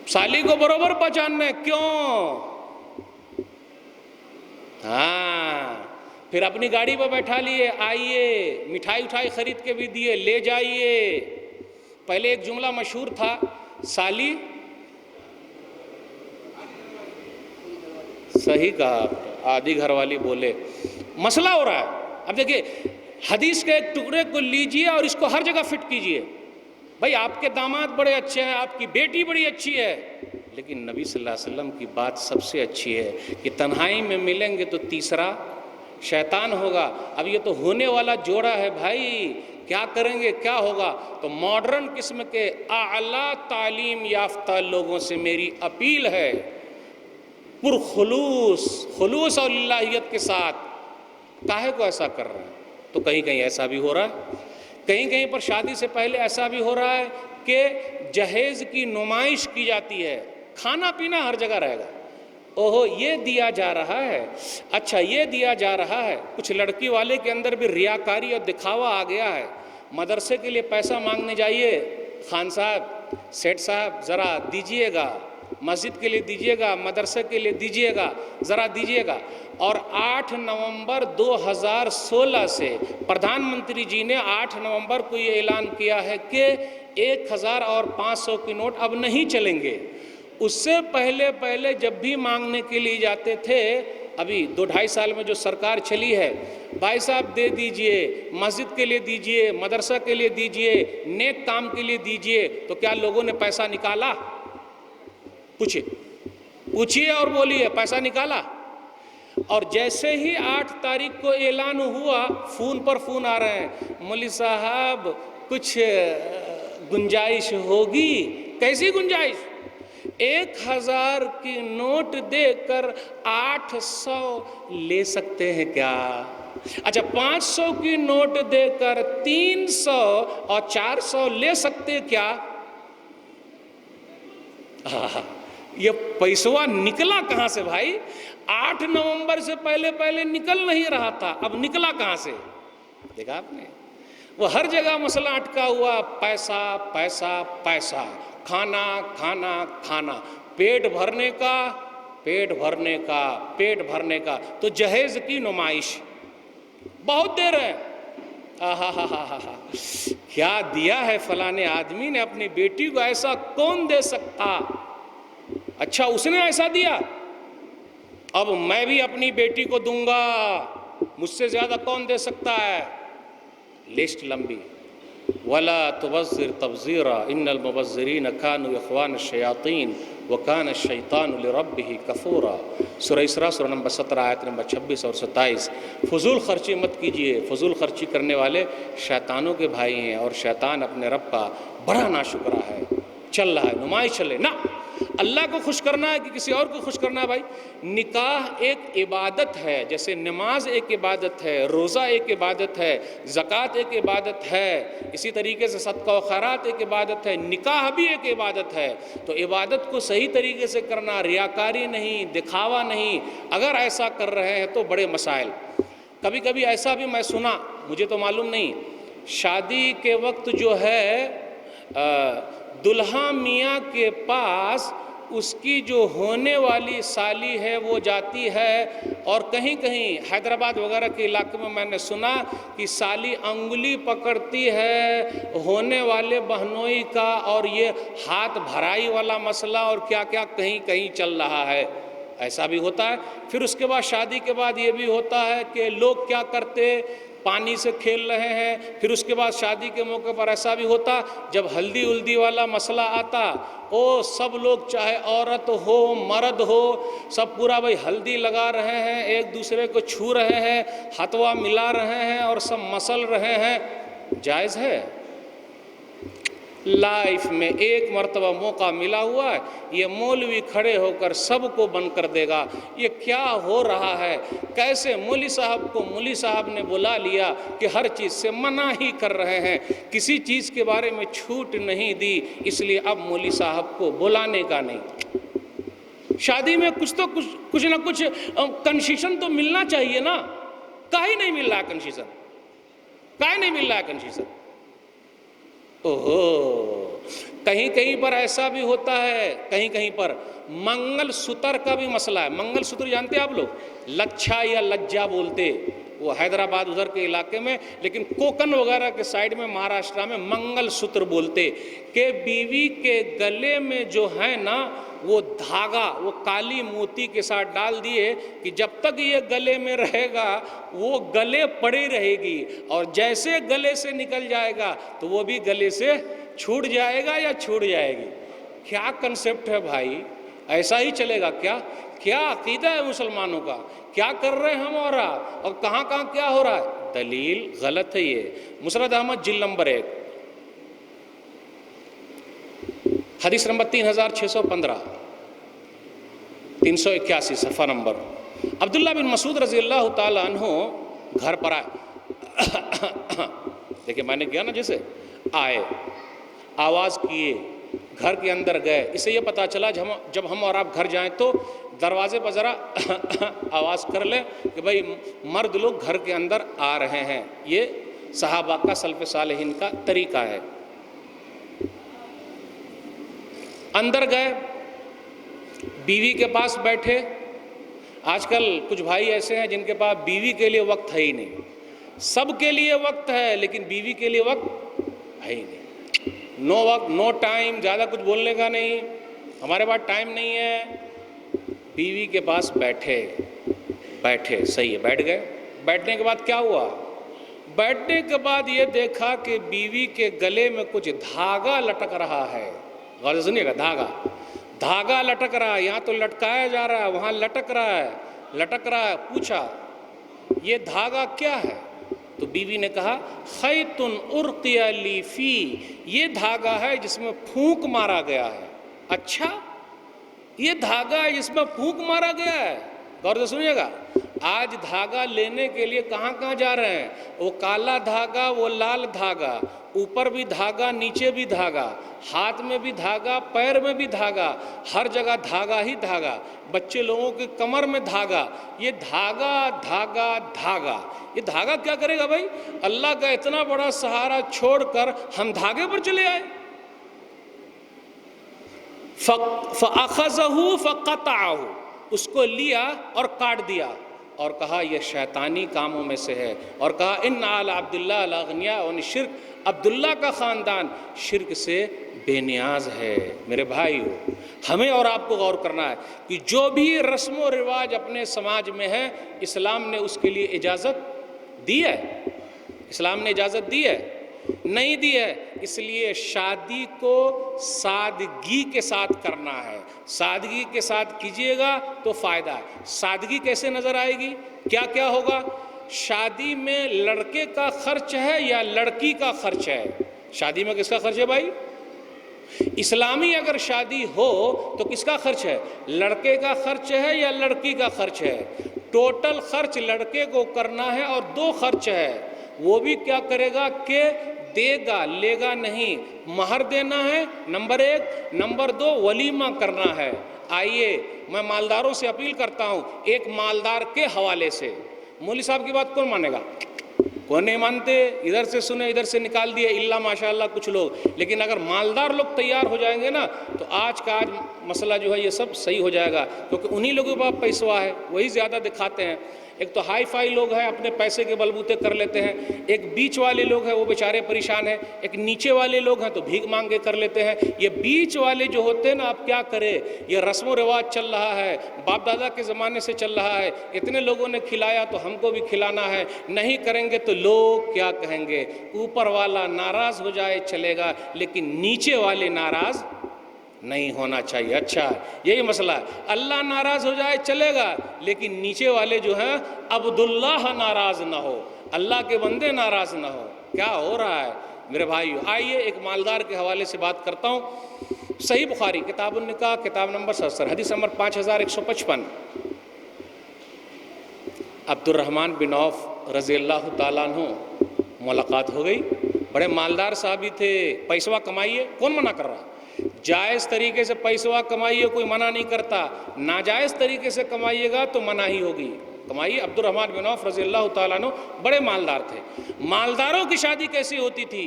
سالی کو بروبر پہچاننا کیوں؟ ہاں. پھر اپنی گاڑی پہ بیٹھا لیے، آئیے، مٹھائی اٹھائی خرید کے بھی دیے، لے جائیے. پہلے ایک جملہ مشہور تھا، سالی، صحیح کہا، آدھی گھر والی بولے. مسئلہ ہو رہا ہے. اب دیکھیے حدیث کے ایک ٹکڑے کو لیجئے اور اس کو ہر جگہ فٹ کیجئے. بھائی آپ کے داماد بڑے اچھے ہیں، آپ کی بیٹی بڑی اچھی ہے، لیکن نبی صلی اللہ علیہ وسلم کی بات سب سے اچھی ہے کہ تنہائی میں ملیں گے تو تیسرا شیطان ہوگا. اب یہ تو ہونے والا جوڑا ہے بھائی، کیا کریں گے، کیا ہوگا؟ تو ماڈرن قسم کے اعلیٰ تعلیم یافتہ لوگوں سے میری اپیل ہے، خلوص اور اللہیت کے ساتھ. کاہے کو ایسا کر رہے ہیں؟ تو کہیں کہیں ایسا بھی ہو رہا ہے، کہیں کہیں پر شادی سے پہلے ایسا بھی ہو رہا ہے کہ جہیز کی نمائش کی جاتی ہے. کھانا پینا ہر جگہ رہے گا، اوہو یہ دیا جا رہا ہے، اچھا یہ دیا جا رہا ہے. کچھ لڑکی والے کے اندر بھی ریاکاری اور دکھاوا آ گیا ہے. مدرسے کے لیے پیسہ مانگنے جائیے، خان صاحب، سیٹھ صاحب ذرا دیجئے گا، مسجد کے لیے دیجئے گا، مدرسے کے لیے دیجئے گا، ذرا دیجئے گا. اور 8 نومبر 2016 سے پردھان منتری جی نے 8 نومبر کو یہ اعلان کیا ہے کہ 1000 اور 500 کی نوٹ اب نہیں چلیں گے. اس سے پہلے جب بھی مانگنے کے لیے جاتے تھے، ابھی 2-2.5 سال میں جو سرکار چلی ہے، بھائی صاحب دے دیجئے، مسجد کے لیے دیجئے، مدرسہ کے لیے دیجئے، نیک کام کے لیے دیجئے. تو کیا لوگوں نے پیسہ نکالا؟ پوچھئے اور بولیے، پیسہ نکالا؟ اور جیسے ہی 8 تاریخ کو اعلان ہوا، فون پر فون آ رہے ہیں، مولوی صاحب کچھ گنجائش ہوگی. کیسی گنجائش؟ 1000 کی نوٹ دے کر 800 لے سکتے ہیں کیا؟ اچھا 500 کی نوٹ دے کر 300 اور 400 لے سکتے کیا؟ یہ پیسوا نکلا کہاں سے بھائی؟ 8 نومبر سے پہلے نکل نہیں رہا تھا، اب نکلا کہاں سے؟ دیکھا آپ نے؟ وہ ہر جگہ مسئلہ اٹکا ہوا، پیسہ پیسہ پیسہ، کھانا کھانا کھانا، پیٹ بھرنے کا پیٹ بھرنے کا پیٹ بھرنے کا. تو جہیز کی نمائش بہت دیر ہے. کیا دیا ہے فلانے آدمی نے اپنی بیٹی کو، ایسا کون دے سکتا؟ اچھا اس نے ایسا دیا، اب میں بھی اپنی بیٹی کو دوں گا، مجھ سے زیادہ کون دے سکتا ہے؟ لسٹ لمبی. وَلَا تُبَذِّرْ تَبْذِيرًا إِنَّ الْمُبَذِّرِينَ كَانُوا إِخْوَانَ الشَّيَاطِينِ وَكَانَ الشَّيْطَانُ لِرَبِّهِ كَفُورًا. سورہ اسراء سورہ نمبر 17 آیت نمبر 26 اور 27۔ فضول خرچی مت کیجئے، فضول خرچی کرنے والے شیطانوں کے بھائی ہیں، اور شیطان اپنے رب کا بڑا ناشکرا ہے، چل رہا ہے نمائش چلے نہ۔ اللہ کو خوش کرنا ہے کہ کسی اور کو خوش کرنا ہے؟ بھائی نکاح ایک عبادت ہے، جیسے نماز ایک عبادت ہے، روزہ ایک عبادت ہے، زکوٰۃ ایک عبادت ہے، اسی طریقے سے صدقہ و خیرات ایک عبادت ہے، نکاح بھی ایک عبادت ہے۔ تو عبادت کو صحیح طریقے سے کرنا، ریاکاری نہیں، دکھاوا نہیں، اگر ایسا کر رہے ہیں تو بڑے مسائل۔ کبھی کبھی ایسا بھی میں سنا، مجھے تو معلوم نہیں، شادی کے وقت جو ہے دلہا میاں کے پاس اس کی جو ہونے والی سالی ہے وہ جاتی ہے، اور کہیں کہیں حیدرآباد وغیرہ کے علاقے میں نے سنا کہ سالی انگلی پکڑتی ہے ہونے والے بہنوئی کا، اور یہ ہاتھ بھرائی والا مسئلہ اور کیا کیا کہیں کہیں چل رہا ہے۔ ایسا بھی ہوتا ہے۔ پھر اس کے بعد شادی کے بعد یہ بھی ہوتا ہے کہ لوگ کیا کرتے، پانی سے کھیل رہے ہیں۔ پھر اس کے بعد شادی کے موقع پر ایسا بھی ہوتا، جب ہلدی ولدی والا مسئلہ آتا، سب لوگ چاہے عورت ہو مرد ہو سب پورا بھائی ہلدی لگا رہے ہیں، ایک دوسرے کو چھو رہے ہیں، ہتھوا ملا رہے ہیں اور سب مسل رہے ہیں۔ جائز ہے؟ لائف میں ایک مرتبہ موقع ملا ہوا ہے، یہ مولوی کھڑے ہو کر سب کو بند کر دے گا۔ یہ کیا ہو رہا ہے؟ کیسے مولوی صاحب کو مولوی صاحب نے بلا لیا کہ ہر چیز سے منع ہی کر رہے ہیں، کسی چیز کے بارے میں چھوٹ نہیں دی، اس لیے اب مولوی صاحب کو بلانے کا نہیں۔ شادی میں کچھ نہ کچھ کنسیشن تو ملنا چاہیے نا، کہیں نہیں مل رہا ہے کنسیشن، کہیں نہیں مل رہا ہے کنسیشن۔ کہیں کہیں پر ایسا بھی ہوتا ہے، کہیں کہیں پر منگل سوتر کا بھی مسئلہ ہے۔ منگل سوتر جانتے ہیں آپ لوگ؟ لچھا یا لجا بولتے، وہ حیدرآباد ادھر کے علاقے میں، لیکن کوکن وغیرہ کے سائیڈ میں مہاراشٹرا میں منگل سوتر بولتے، کہ بیوی کے گلے میں جو ہے نا وہ دھاگا، وہ کالی موتی کے ساتھ ڈال دیے کہ جب تک یہ گلے میں رہے گا وہ گلے پڑی رہے گی، اور جیسے گلے سے نکل جائے گا تو وہ بھی گلے سے چھوٹ جائے گا یا چھوٹ جائے گی۔ کیا کنسپٹ ہے بھائی؟ ایسا ہی چلے گا کیا؟ کیا عقیدہ ہے مسلمانوں کا؟ کیا کر رہے ہیں ہم اور آپ، اور کہاں کہاں کیا ہو رہا ہے؟ دلیل غلط ہے یہ۔ مسند احمد جلد نمبر 1 حدیث نمبر 3615، 381 صفحہ نمبر۔ عبداللہ بن مسعود رضی اللہ تعالیٰ عنہ گھر پر آئے، دیکھیں میں نے کیا نا، جیسے آئے آواز کیے، گھر کے اندر گئے، اسے یہ پتا چلا جب ہم اور آپ گھر جائیں تو دروازے پر ذرا آواز کر لیں کہ بھئی مرد لوگ گھر کے اندر آ رہے ہیں۔ یہ صحابہ کا سلف صالحین کا طریقہ ہے۔ اندر گئے، بیوی کے پاس بیٹھے۔ آج کل کچھ بھائی ایسے ہیں جن کے پاس بیوی کے لیے وقت ہے ہی نہیں، سب کے لیے وقت ہے لیکن بیوی کے لیے وقت ہے ہی نہیں۔ نو وقت، نو ٹائم، زیادہ کچھ بولنے کا نہیں، ہمارے پاس ٹائم نہیں ہے۔ بیوی کے پاس بیٹھے، صحیح ہے، بیٹھ گئے۔ بیٹھنے کے بعد کیا ہوا؟ بیٹھنے کے بعد یہ دیکھا کہ بیوی کے گلے میں کچھ دھاگا لٹک رہا ہے۔ غور سے سنیے گا، دھاگا لٹک رہا ہے، یہاں تو لٹکایا جا رہا ہے، وہاں لٹک رہا ہے۔ پوچھا یہ دھاگا کیا ہے؟ تو بیوی نے کہا خیط ارقی لی فی، یہ دھاگا ہے جس میں پھونک مارا گیا ہے۔ اچھا، یہ دھاگا ہے جس میں پھونک مارا گیا ہے؟ غور سے سنیے گا، آج دھاگا لینے کے لیے کہاں کہاں جا رہے ہیں، وہ کالا دھاگا، وہ لال دھاگا، اوپر بھی دھاگا نیچے بھی دھاگا، ہاتھ میں بھی دھاگا پیر میں بھی دھاگا، ہر جگہ دھاگا ہی دھاگا، بچے لوگوں کے کمر میں دھاگا، یہ دھاگا، یہ دھاگا کیا کرے گا بھائی؟ اللہ کا اتنا بڑا سہارا چھوڑ کر ہم دھاگے پر چلے آئے۔ فَأَخَذَهُ فَقَطَعَهُ، اس کو لیا اور کاٹ دیا، اور کہا یہ شیطانی کاموں میں سے ہے، اور کہا ان آل عبداللہ الاغنیاء شرک، عبداللہ کا خاندان شرک سے بے نیاز ہے۔ میرے بھائیو، ہمیں اور آپ کو غور کرنا ہے کہ جو بھی رسم و رواج اپنے سماج میں ہے، اسلام نے اس کے لیے اجازت دی ہے، اسلام نے اجازت دی ہے۔ نہیں دی ہے، اس لیے شادی کو سادگی کے ساتھ کرنا ہے، سادگی کے ساتھ کیجئے گا تو فائدہ ہے۔ سادگی کیسے نظر آئے گی؟ کیا کیا ہوگا؟ شادی میں لڑکے کا خرچ ہے یا لڑکی کا خرچ ہے؟ شادی میں کس کا خرچ ہے بھائی؟ اسلامی اگر شادی ہو تو کس کا خرچ ہے؟ لڑکے کا خرچ ہے یا لڑکی کا خرچ ہے؟ ٹوٹل خرچ لڑکے کو کرنا ہے اور 2 خرچ ہے، وہ بھی کیا کرے گا کہ دے گا، لے گا نہیں۔ مہر دینا ہے نمبر 1، نمبر 2 ولیمہ کرنا ہے۔ آئیے میں مالداروں سے اپیل کرتا ہوں، ایک مالدار کے حوالے سے، مولوی صاحب کی بات کون مانے گا؟ کوئی نہیں مانتے، ادھر سے سنے ادھر سے نکال دیے، اللہ ماشاءاللہ کچھ لوگ، لیکن اگر مالدار لوگ تیار ہو جائیں گے نا تو آج کا آج مسئلہ جو ہے یہ سب صحیح ہو جائے گا، کیونکہ انہی لوگوں کے پاس پیسہ ہے، وہی زیادہ دکھاتے ہیں۔ ایک تو ہائی فائی لوگ ہیں، اپنے پیسے کے بلبوتے کر لیتے ہیں، ایک بیچ والے لوگ ہیں وہ بیچارے پریشان ہیں، ایک نیچے والے لوگ ہیں تو بھیک مانگ کے کر لیتے ہیں۔ یہ بیچ والے جو ہوتے ہیں نا، آپ کیا کرے، یہ رسم و رواج چل رہا ہے، باپ دادا کے زمانے سے چل رہا ہے، اتنے لوگوں نے کھلایا تو ہم کو بھی کھلانا ہے، نہیں کریں گے تو لوگ کیا کہیں گے؟ اوپر والا ناراض ہو جائے چلے گا، لیکن نیچے والے ناراض نہیں ہونا چاہیے۔ اچھا یہی مسئلہ ہے، اللہ ناراض ہو جائے چلے گا، لیکن نیچے والے جو ہیں عبداللہ ناراض نہ ہو، اللہ کے بندے ناراض نہ ہو۔ کیا ہو رہا ہے میرے بھائیو؟ آئیے ایک مالدار کے حوالے سے بات کرتا ہوں۔ صحیح بخاری کتاب النکاح کتاب نمبر 77 حدیث نمبر 5155، عبد الرحمن بن عوف رضی اللہ تعالیٰ عنہ ملاقات ہو گئی، بڑے مالدار صحابی تھے، پیسہ کمائیے، کون منع کر رہا؟ جائز طریقے سے پیسہ کمائیے، کوئی منع نہیں کرتا، ناجائز طریقے سے کمائیے گا تو منع ہی ہوگی۔ کمائیے۔ عبد الرحمن بن عوف رضی اللہ تعالیٰ عنہ بڑے مالدار تھے۔ مالداروں کی شادی کیسی ہوتی تھی؟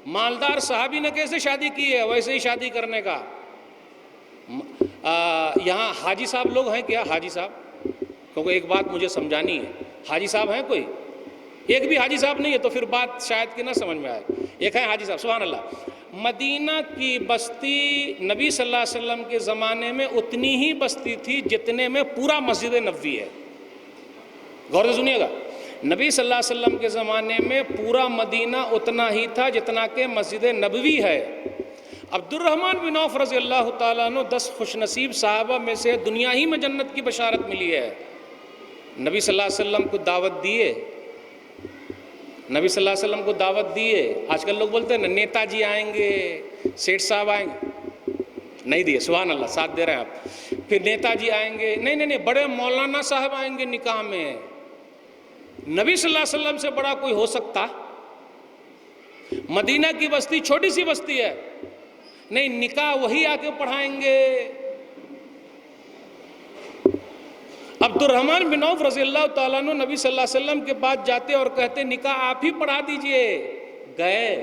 مالدار صحابی نے کیسے شادی کی ہے ویسے ہی شادی کرنے کا۔ یہاں حاجی صاحب لوگ ہیں کیا؟ حاجی صاحب، کیونکہ ایک بات مجھے سمجھانی ہے، حاجی صاحب ہیں کوئی؟ ایک بھی حاجی صاحب نہیں ہے تو پھر بات شاید کہ نہ سمجھ میں آئے۔ ایک ہے حاجی صاحب، سبحان اللہ۔ مدینہ کی بستی نبی صلی اللہ علیہ وسلم کے زمانے میں اتنی ہی بستی تھی جتنے میں پورا مسجد نبوی ہے۔ غور سے سنیے گا، نبی صلی اللہ علیہ وسلم کے زمانے میں پورا مدینہ اتنا ہی تھا جتنا کہ مسجد نبوی ہے۔ عبد الرحمن بن عوف رضی اللہ تعالیٰ عنہ 10 خوش نصیب صحابہ میں سے، دنیا ہی میں جنت کی بشارت ملی ہے۔ نبی صلی اللہ علیہ وسلم کو دعوت دیے، نبی صلی اللہ علیہ وسلم کو دعوت دیے۔ آج کل لوگ بولتے ہیں نا نیتا جی آئیں گے، سیٹھ صاحب آئیں گے، نہیں دیے، سبحان اللہ، ساتھ دے رہے ہیں آپ۔ پھر نیتا جی آئیں گے، نہیں، بڑے مولانا صاحب آئیں گے نکاح میں۔ نبی صلی اللہ علیہ وسلم سے بڑا کوئی ہو سکتا؟ مدینہ کی بستی چھوٹی سی بستی ہے، نہیں نکاح وہی آ کے پڑھائیں گے۔ عبد الرحمن بن عوف رضی اللہ تعالیٰ عنہ نبی صلی اللہ علیہ وسلم کے پاس جاتے اور کہتے نکاح آپ ہی پڑھا دیجئے۔ گئے،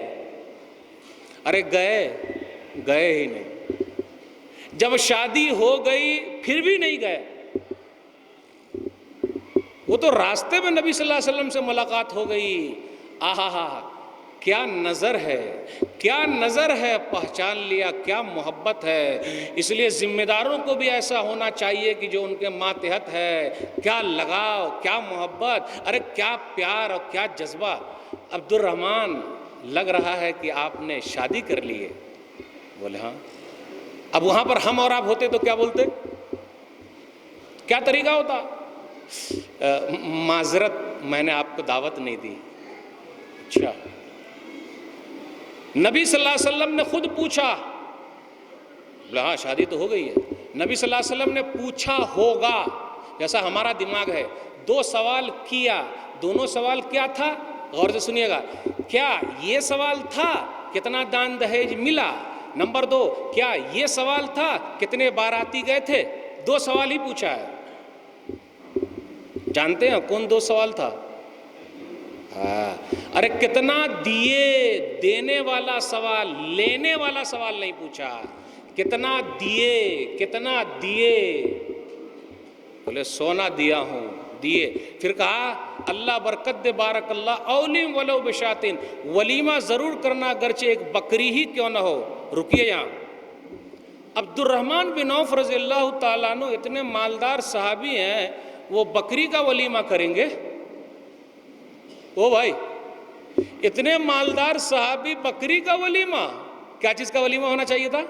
ارے گئے ہی نہیں۔ جب شادی ہو گئی پھر بھی نہیں گئے۔ وہ تو راستے میں نبی صلی اللہ علیہ وسلم سے ملاقات ہو گئی۔ آہا، کیا نظر ہے، کیا نظر ہے، پہچان لیا، کیا محبت ہے۔ اس لیے ذمہ داروں کو بھی ایسا ہونا چاہیے کہ جو ان کے ماتحت ہے، کیا لگاؤ، کیا محبت، ارے کیا پیار اور کیا جذبہ۔ عبد الرحمن لگ رہا ہے کہ آپ نے شادی کر لی ہے؟ بولے ہاں۔ اب وہاں پر ہم اور آپ ہوتے تو کیا بولتے؟ کیا طریقہ ہوتا؟ معذرت، میں نے آپ کو دعوت نہیں دی۔ اچھا، نبی صلی اللہ علیہ وسلم نے خود پوچھا، بولا ہاں شادی تو ہو گئی ہے۔ نبی صلی اللہ علیہ وسلم نے پوچھا ہوگا، جیسا ہمارا دماغ ہے، 2 سوال کیا، دونوں سوال کیا تھا؟ غور سے سنیے گا، کیا یہ سوال تھا کتنا دان دہیج ملا؟ نمبر 2، کیا یہ سوال تھا کتنے باراتی گئے تھے؟ 2 سوال ہی پوچھا ہے۔ جانتے ہیں کون 2 سوال تھا؟ ارے کتنا دیے، دینے والا سوال، لینے والا سوال نہیں پوچھا۔ کتنا دیے؟ بولے سونا دیا ہوں، دیے۔ پھر کہا اللہ برکت دے، بارک اللہ، اولیم ولو بشاتن، ولیمہ ضرور کرنا اگرچہ ایک بکری ہی کیوں نہ ہو۔ رکیے یہاں، عبد الرحمن بن عوف رضی اللہ تعالیٰ عنہ اتنے مالدار صحابی ہیں، وہ بکری کا ولیمہ کریں گے؟ او بھائی، اتنے مالدار صحابی بکری کا ولیمہ، کیا چیز کا ولیمہ ہونا چاہیے تھا؟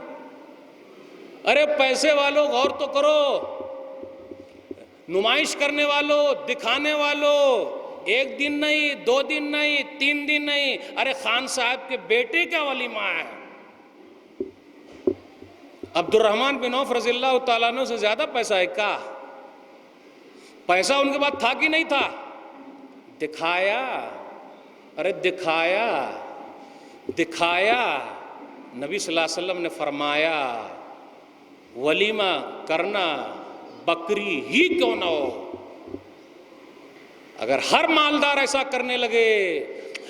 ارے پیسے والوں غور تو کرو، نمائش کرنے والوں، دکھانے والوں، ایک دن نہیں، 2 دن نہیں، 3 دن نہیں، ارے خان صاحب کے بیٹے کا ولیمہ ہے، عبد الرحمن بن عوف رضی اللہ تعالیٰ عنہ سے زیادہ پیسہ ہے کیا؟ پیسہ ان کے پاس تھا کہ نہیں تھا؟ دکھایا، ارے دکھایا، دکھایا۔ نبی صلی اللہ علیہ وسلم نے فرمایا ولیمہ کرنا بکری ہی کیوں نہ ہو۔ اگر ہر مالدار ایسا کرنے لگے،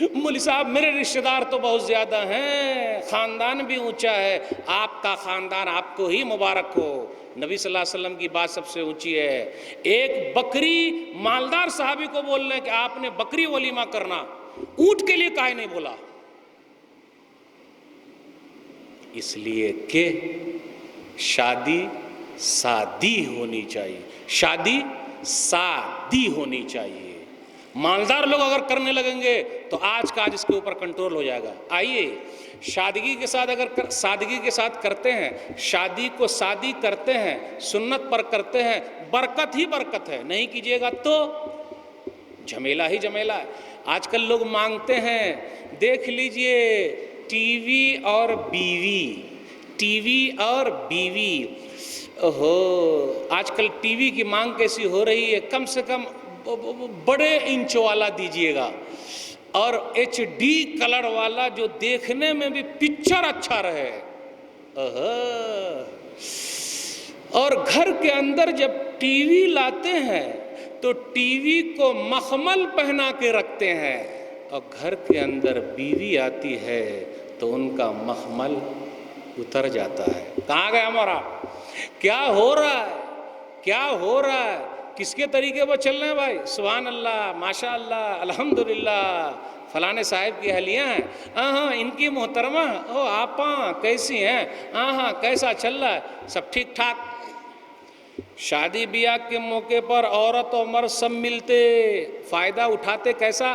مولوی صاحب میرے رشتہ دار تو بہت زیادہ ہیں، خاندان بھی اونچا ہے، آپ کا خاندان آپ کو ہی مبارک ہو، نبی صلی اللہ علیہ وسلم کی بات سب سے اونچی ہے۔ ایک بکری مالدار صحابی کو بول رہے کہ آپ نے بکری ولیمہ کرنا، اونٹ کے لیے کائے نہیں بولا؟ اس لیے کہ شادی سادی ہونی چاہیے، شادی سادی ہونی چاہیے۔ مالدار لوگ اگر کرنے لگیں گے تو آج کا آج اس کے اوپر کنٹرول ہو جائے گا۔ آئیے شادگی کے ساتھ اگر سادگی کے ساتھ کرتے ہیں، شادی کو سادی کرتے ہیں، سنت پر کرتے ہیں، برکت ہی برکت ہے، نہیں کیجیے گا تو جھمیلا ہی جھمیلا ہے۔ آج کل لوگ مانگتے ہیں، دیکھ لیجئے ٹی وی اور بیوی، ٹی وی اور بیوی، اوہو آج کل ٹی وی کی مانگ کیسی ہو رہی ہے، کم سے کم بڑے انچ والا دیجئے گا، اور ایچ ڈی کلر والا جو دیکھنے میں بھی پکچر اچھا رہے۔ اور گھر کے اندر جب ٹی وی لاتے ہیں تو ٹی وی کو مخمل پہنا کے رکھتے ہیں، اور گھر کے اندر بیوی آتی ہے تو ان کا مخمل اتر جاتا ہے۔ کہاں گیا ہمارا؟ کیا ہو رہا ہے؟ کیا ہو رہا ہے؟ کس کے طریقے پر چل رہے ہیں بھائی؟ سبحان اللہ، ماشاء اللہ، الحمدللہ، فلانے صاحب کی اہلیہ ہیں، ہاں ان کی محترمہ، او آپاں کیسی ہیں، ہاں کیسا چل رہا ہے؟ سب ٹھیک ٹھاک۔ شادی بیاہ کے موقع پر عورت اور مرد سب ملتے فائدہ اٹھاتے، کیسا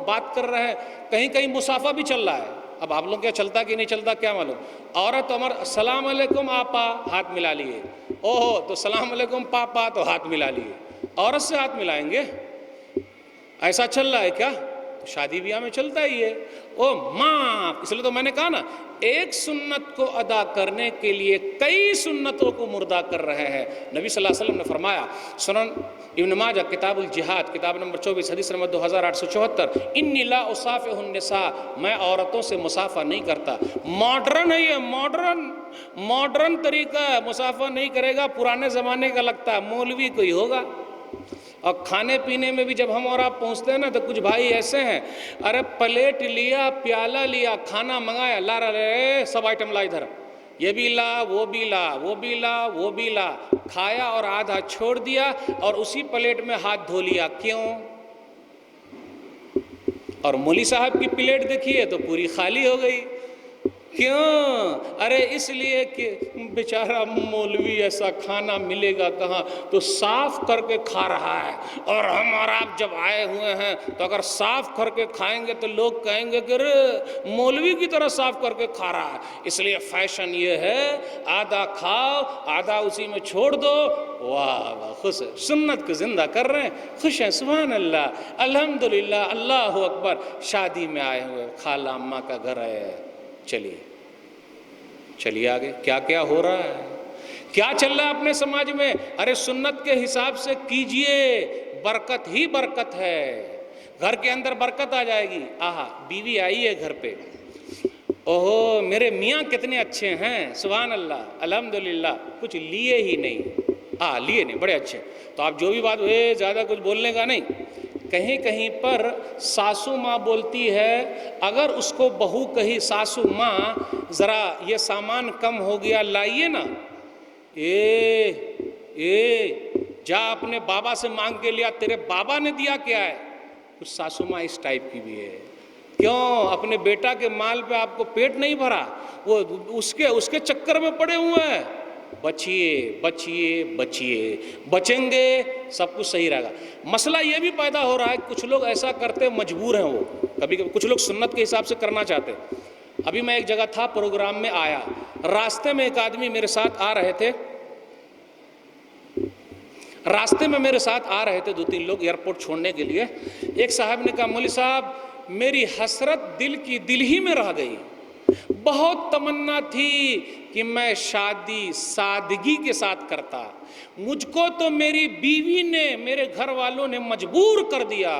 بات کر رہے ہیں، کہیں کہیں مصافحہ بھی چل رہا ہے۔ اب آپ لوگ کیا چلتا کہ نہیں چلتا کیا معلوم؟ عورت اور مرد السلام علیکم آپا، ہاتھ ملا لیے، اوہو تو السلام علیکم پاپا، تو ہاتھ ملا لیے، عورت سے ہاتھ ملائیں گے؟ ایسا چل رہا ہے کیا؟ شادی بیاہ میں چلتا ہی ہے۔ او ماں، اس لیے تو میں نے کہا نا، ایک سنت کو ادا کرنے کے لیے کئی سنتوں کو مردہ کر رہے ہیں۔ نبی صلی اللہ علیہ وسلم نے فرمایا، سنن ابن ماجہ کتاب الجہاد کتاب نمبر 24 حدیث نمبر 2874، انی لا اصافح النساء، میں عورتوں سے مصافحہ نہیں کرتا۔ ماڈرن ہے، یہ ماڈرن طریقہ ہے، مصافحہ نہیں کرے گا، پرانے زمانے کا لگتا ہے، مولوی کوئی ہوگا۔ اور کھانے پینے میں بھی جب ہم اور آپ پہنچتے ہیں نا تو کچھ بھائی ایسے ہیں، ارے پلیٹ لیا، پیالہ لیا، کھانا منگایا، لا رہے سب آئٹم لا ادھر، یہ بھی لا، وہ بھی لا، وہ بھی لا، وہ بھی لا، کھایا اور آدھا چھوڑ دیا اور اسی پلیٹ میں ہاتھ دھو لیا۔ کیوں؟ اور مولوی صاحب کی پلیٹ دیکھیے تو پوری خالی ہو گئی۔ کیوں؟ ارے اس لیے کہ بیچارہ مولوی ایسا کھانا ملے گا کہاں، تو صاف کر کے کھا رہا ہے، اور ہم اور آپ جب آئے ہوئے ہیں تو اگر صاف کر کے کھائیں گے تو لوگ کہیں گے کہ مولوی کی طرح صاف کر کے کھا رہا ہے۔ اس لیے فیشن یہ ہے، آدھا کھاؤ، آدھا اسی میں چھوڑ دو۔ واہ واہ، خوش ہے، سنت کو زندہ کر رہے ہیں، خوش ہیں، سبحان اللہ، الحمدللہ، اللہ اکبر۔ شادی میں آئے ہوئے، خالہ اماں کا گھر ہے، چلیے آگے، کیا کیا ہو رہا ہے، کیا چل رہا ہے اپنے سماج میں؟ ارے سنت کے حساب سے کیجئے، برکت ہی برکت ہے، گھر کے اندر برکت آ جائے گی۔ آہا، بیوی آئی ہے گھر پہ، اوہو میرے میاں کتنے اچھے ہیں، سبحان اللہ، الحمدللہ، کچھ لیے ہی نہیں، لیے نہیں، بڑے اچھے، تو آپ جو بھی بات ہوئے زیادہ کچھ بولنے کا نہیں۔ کہیں کہیں پر ساسو ماں بولتی ہے، اگر اس کو بہو کہی ساسو ماں ذرا یہ سامان کم ہو گیا لائیے نا، جا اپنے بابا سے مانگ کے لیا، تیرے بابا نے دیا کیا ہے؟ کچھ ساسو ماں اس ٹائپ کی بھی ہے۔ کیوں؟ اپنے بیٹا کے مال پہ آپ کو پیٹ نہیں بھرا، وہ اس کے چکر میں پڑے ہوئے ہیں۔ بچیے بچیے بچیے، بچیں گے سب کچھ صحیح رہے گا۔ مسئلہ یہ بھی پیدا ہو رہا ہے، کچھ لوگ ایسا کرتے مجبور ہیں، وہ کبھی کبھی کچھ لوگ سنت کے حساب سے کرنا چاہتے. ابھی میں ایک جگہ تھا، پروگرام میں آیا، راستے میں ایک آدمی میرے ساتھ آ رہے تھے، دو تین لوگ ایئرپورٹ چھوڑنے کے لیے. ایک صاحب نے کہا مولوی صاحب میری حسرت دل ہی میں رہ گئی، بہت تمنا تھی کہ میں شادی سادگی کے ساتھ کرتا، مجھ کو تو میری بیوی نے، میرے گھر والوں نے مجبور کر دیا.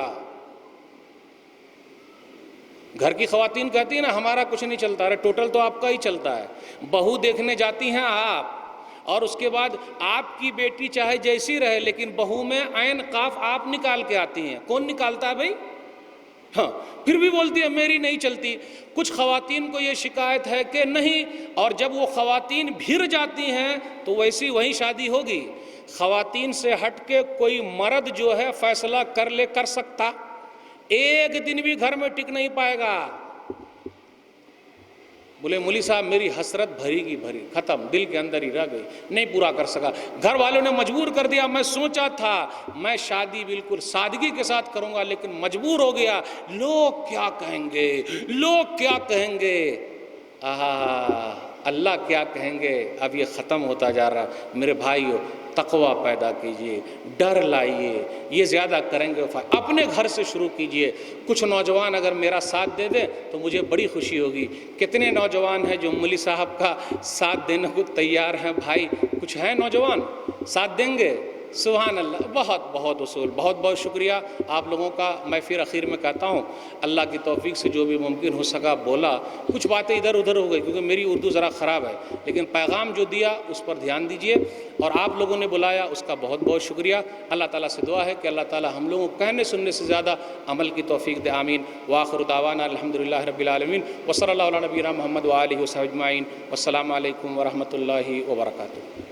گھر کی خواتین کہتی ہیں نا ہمارا کچھ نہیں چلتا، ارے ٹوٹل تو آپ کا ہی چلتا ہے. بہو دیکھنے جاتی ہیں آپ، اور اس کے بعد آپ کی بیٹی چاہے جیسی رہے لیکن بہو میں عین قاف آپ نکال کے آتی ہیں. کون نکالتا ہے بھائی؟ ہاں، پھر بھی بولتی ہے میری نہیں چلتی. کچھ خواتین کو یہ شکایت ہے کہ نہیں، اور جب وہ خواتین بھر جاتی ہیں تو ویسی وہیں شادی ہوگی. خواتین سے ہٹ کے کوئی مرد جو ہے فیصلہ کر سکتا، ایک دن بھی گھر میں ٹک نہیں پائے گا. بولے مولی صاحب میری حسرت بھری کی بھری، ختم، دل کے اندر ہی رہ گئی، نہیں پورا کر سکا، گھر والوں نے مجبور کر دیا. میں سوچا تھا میں شادی بالکل سادگی کے ساتھ کروں گا لیکن مجبور ہو گیا. لوگ کیا کہیں گے، لوگ کیا کہیں گے، اللہ کیا کہیں گے. اب یہ ختم ہوتا جا رہا. میرے بھائیو تقوی پیدا کیجئے، ڈر لائیے، یہ زیادہ کریں گے. اپنے گھر سے شروع کیجئے. کچھ نوجوان اگر میرا ساتھ دے دیں تو مجھے بڑی خوشی ہوگی. کتنے نوجوان ہیں جو مولی صاحب کا ساتھ دینے کو تیار ہیں؟ بھائی کچھ ہیں نوجوان ساتھ دیں گے؟ سبحان اللہ. بہت بہت اصول، بہت بہت شکریہ آپ لوگوں کا. میں پھر اخیر میں کہتا ہوں اللہ کی توفیق سے جو بھی ممکن ہو سکا بولا. کچھ باتیں ادھر ادھر ہو گئی کیونکہ میری اردو ذرا خراب ہے، لیکن پیغام جو دیا اس پر دھیان دیجئے، اور آپ لوگوں نے بلایا اس کا بہت بہت شکریہ. اللہ تعالیٰ سے دعا ہے کہ اللہ تعالیٰ ہم لوگوں کو کہنے سننے سے زیادہ عمل کی توفیق دے. آمین. وآخر دعوانا الحمدللہ رب العالمین وصلی اللہ علی نبینا محمد وآلہ وصحبہ اجمعین. والسلام علیکم ورحمۃ اللہ وبرکاتہ.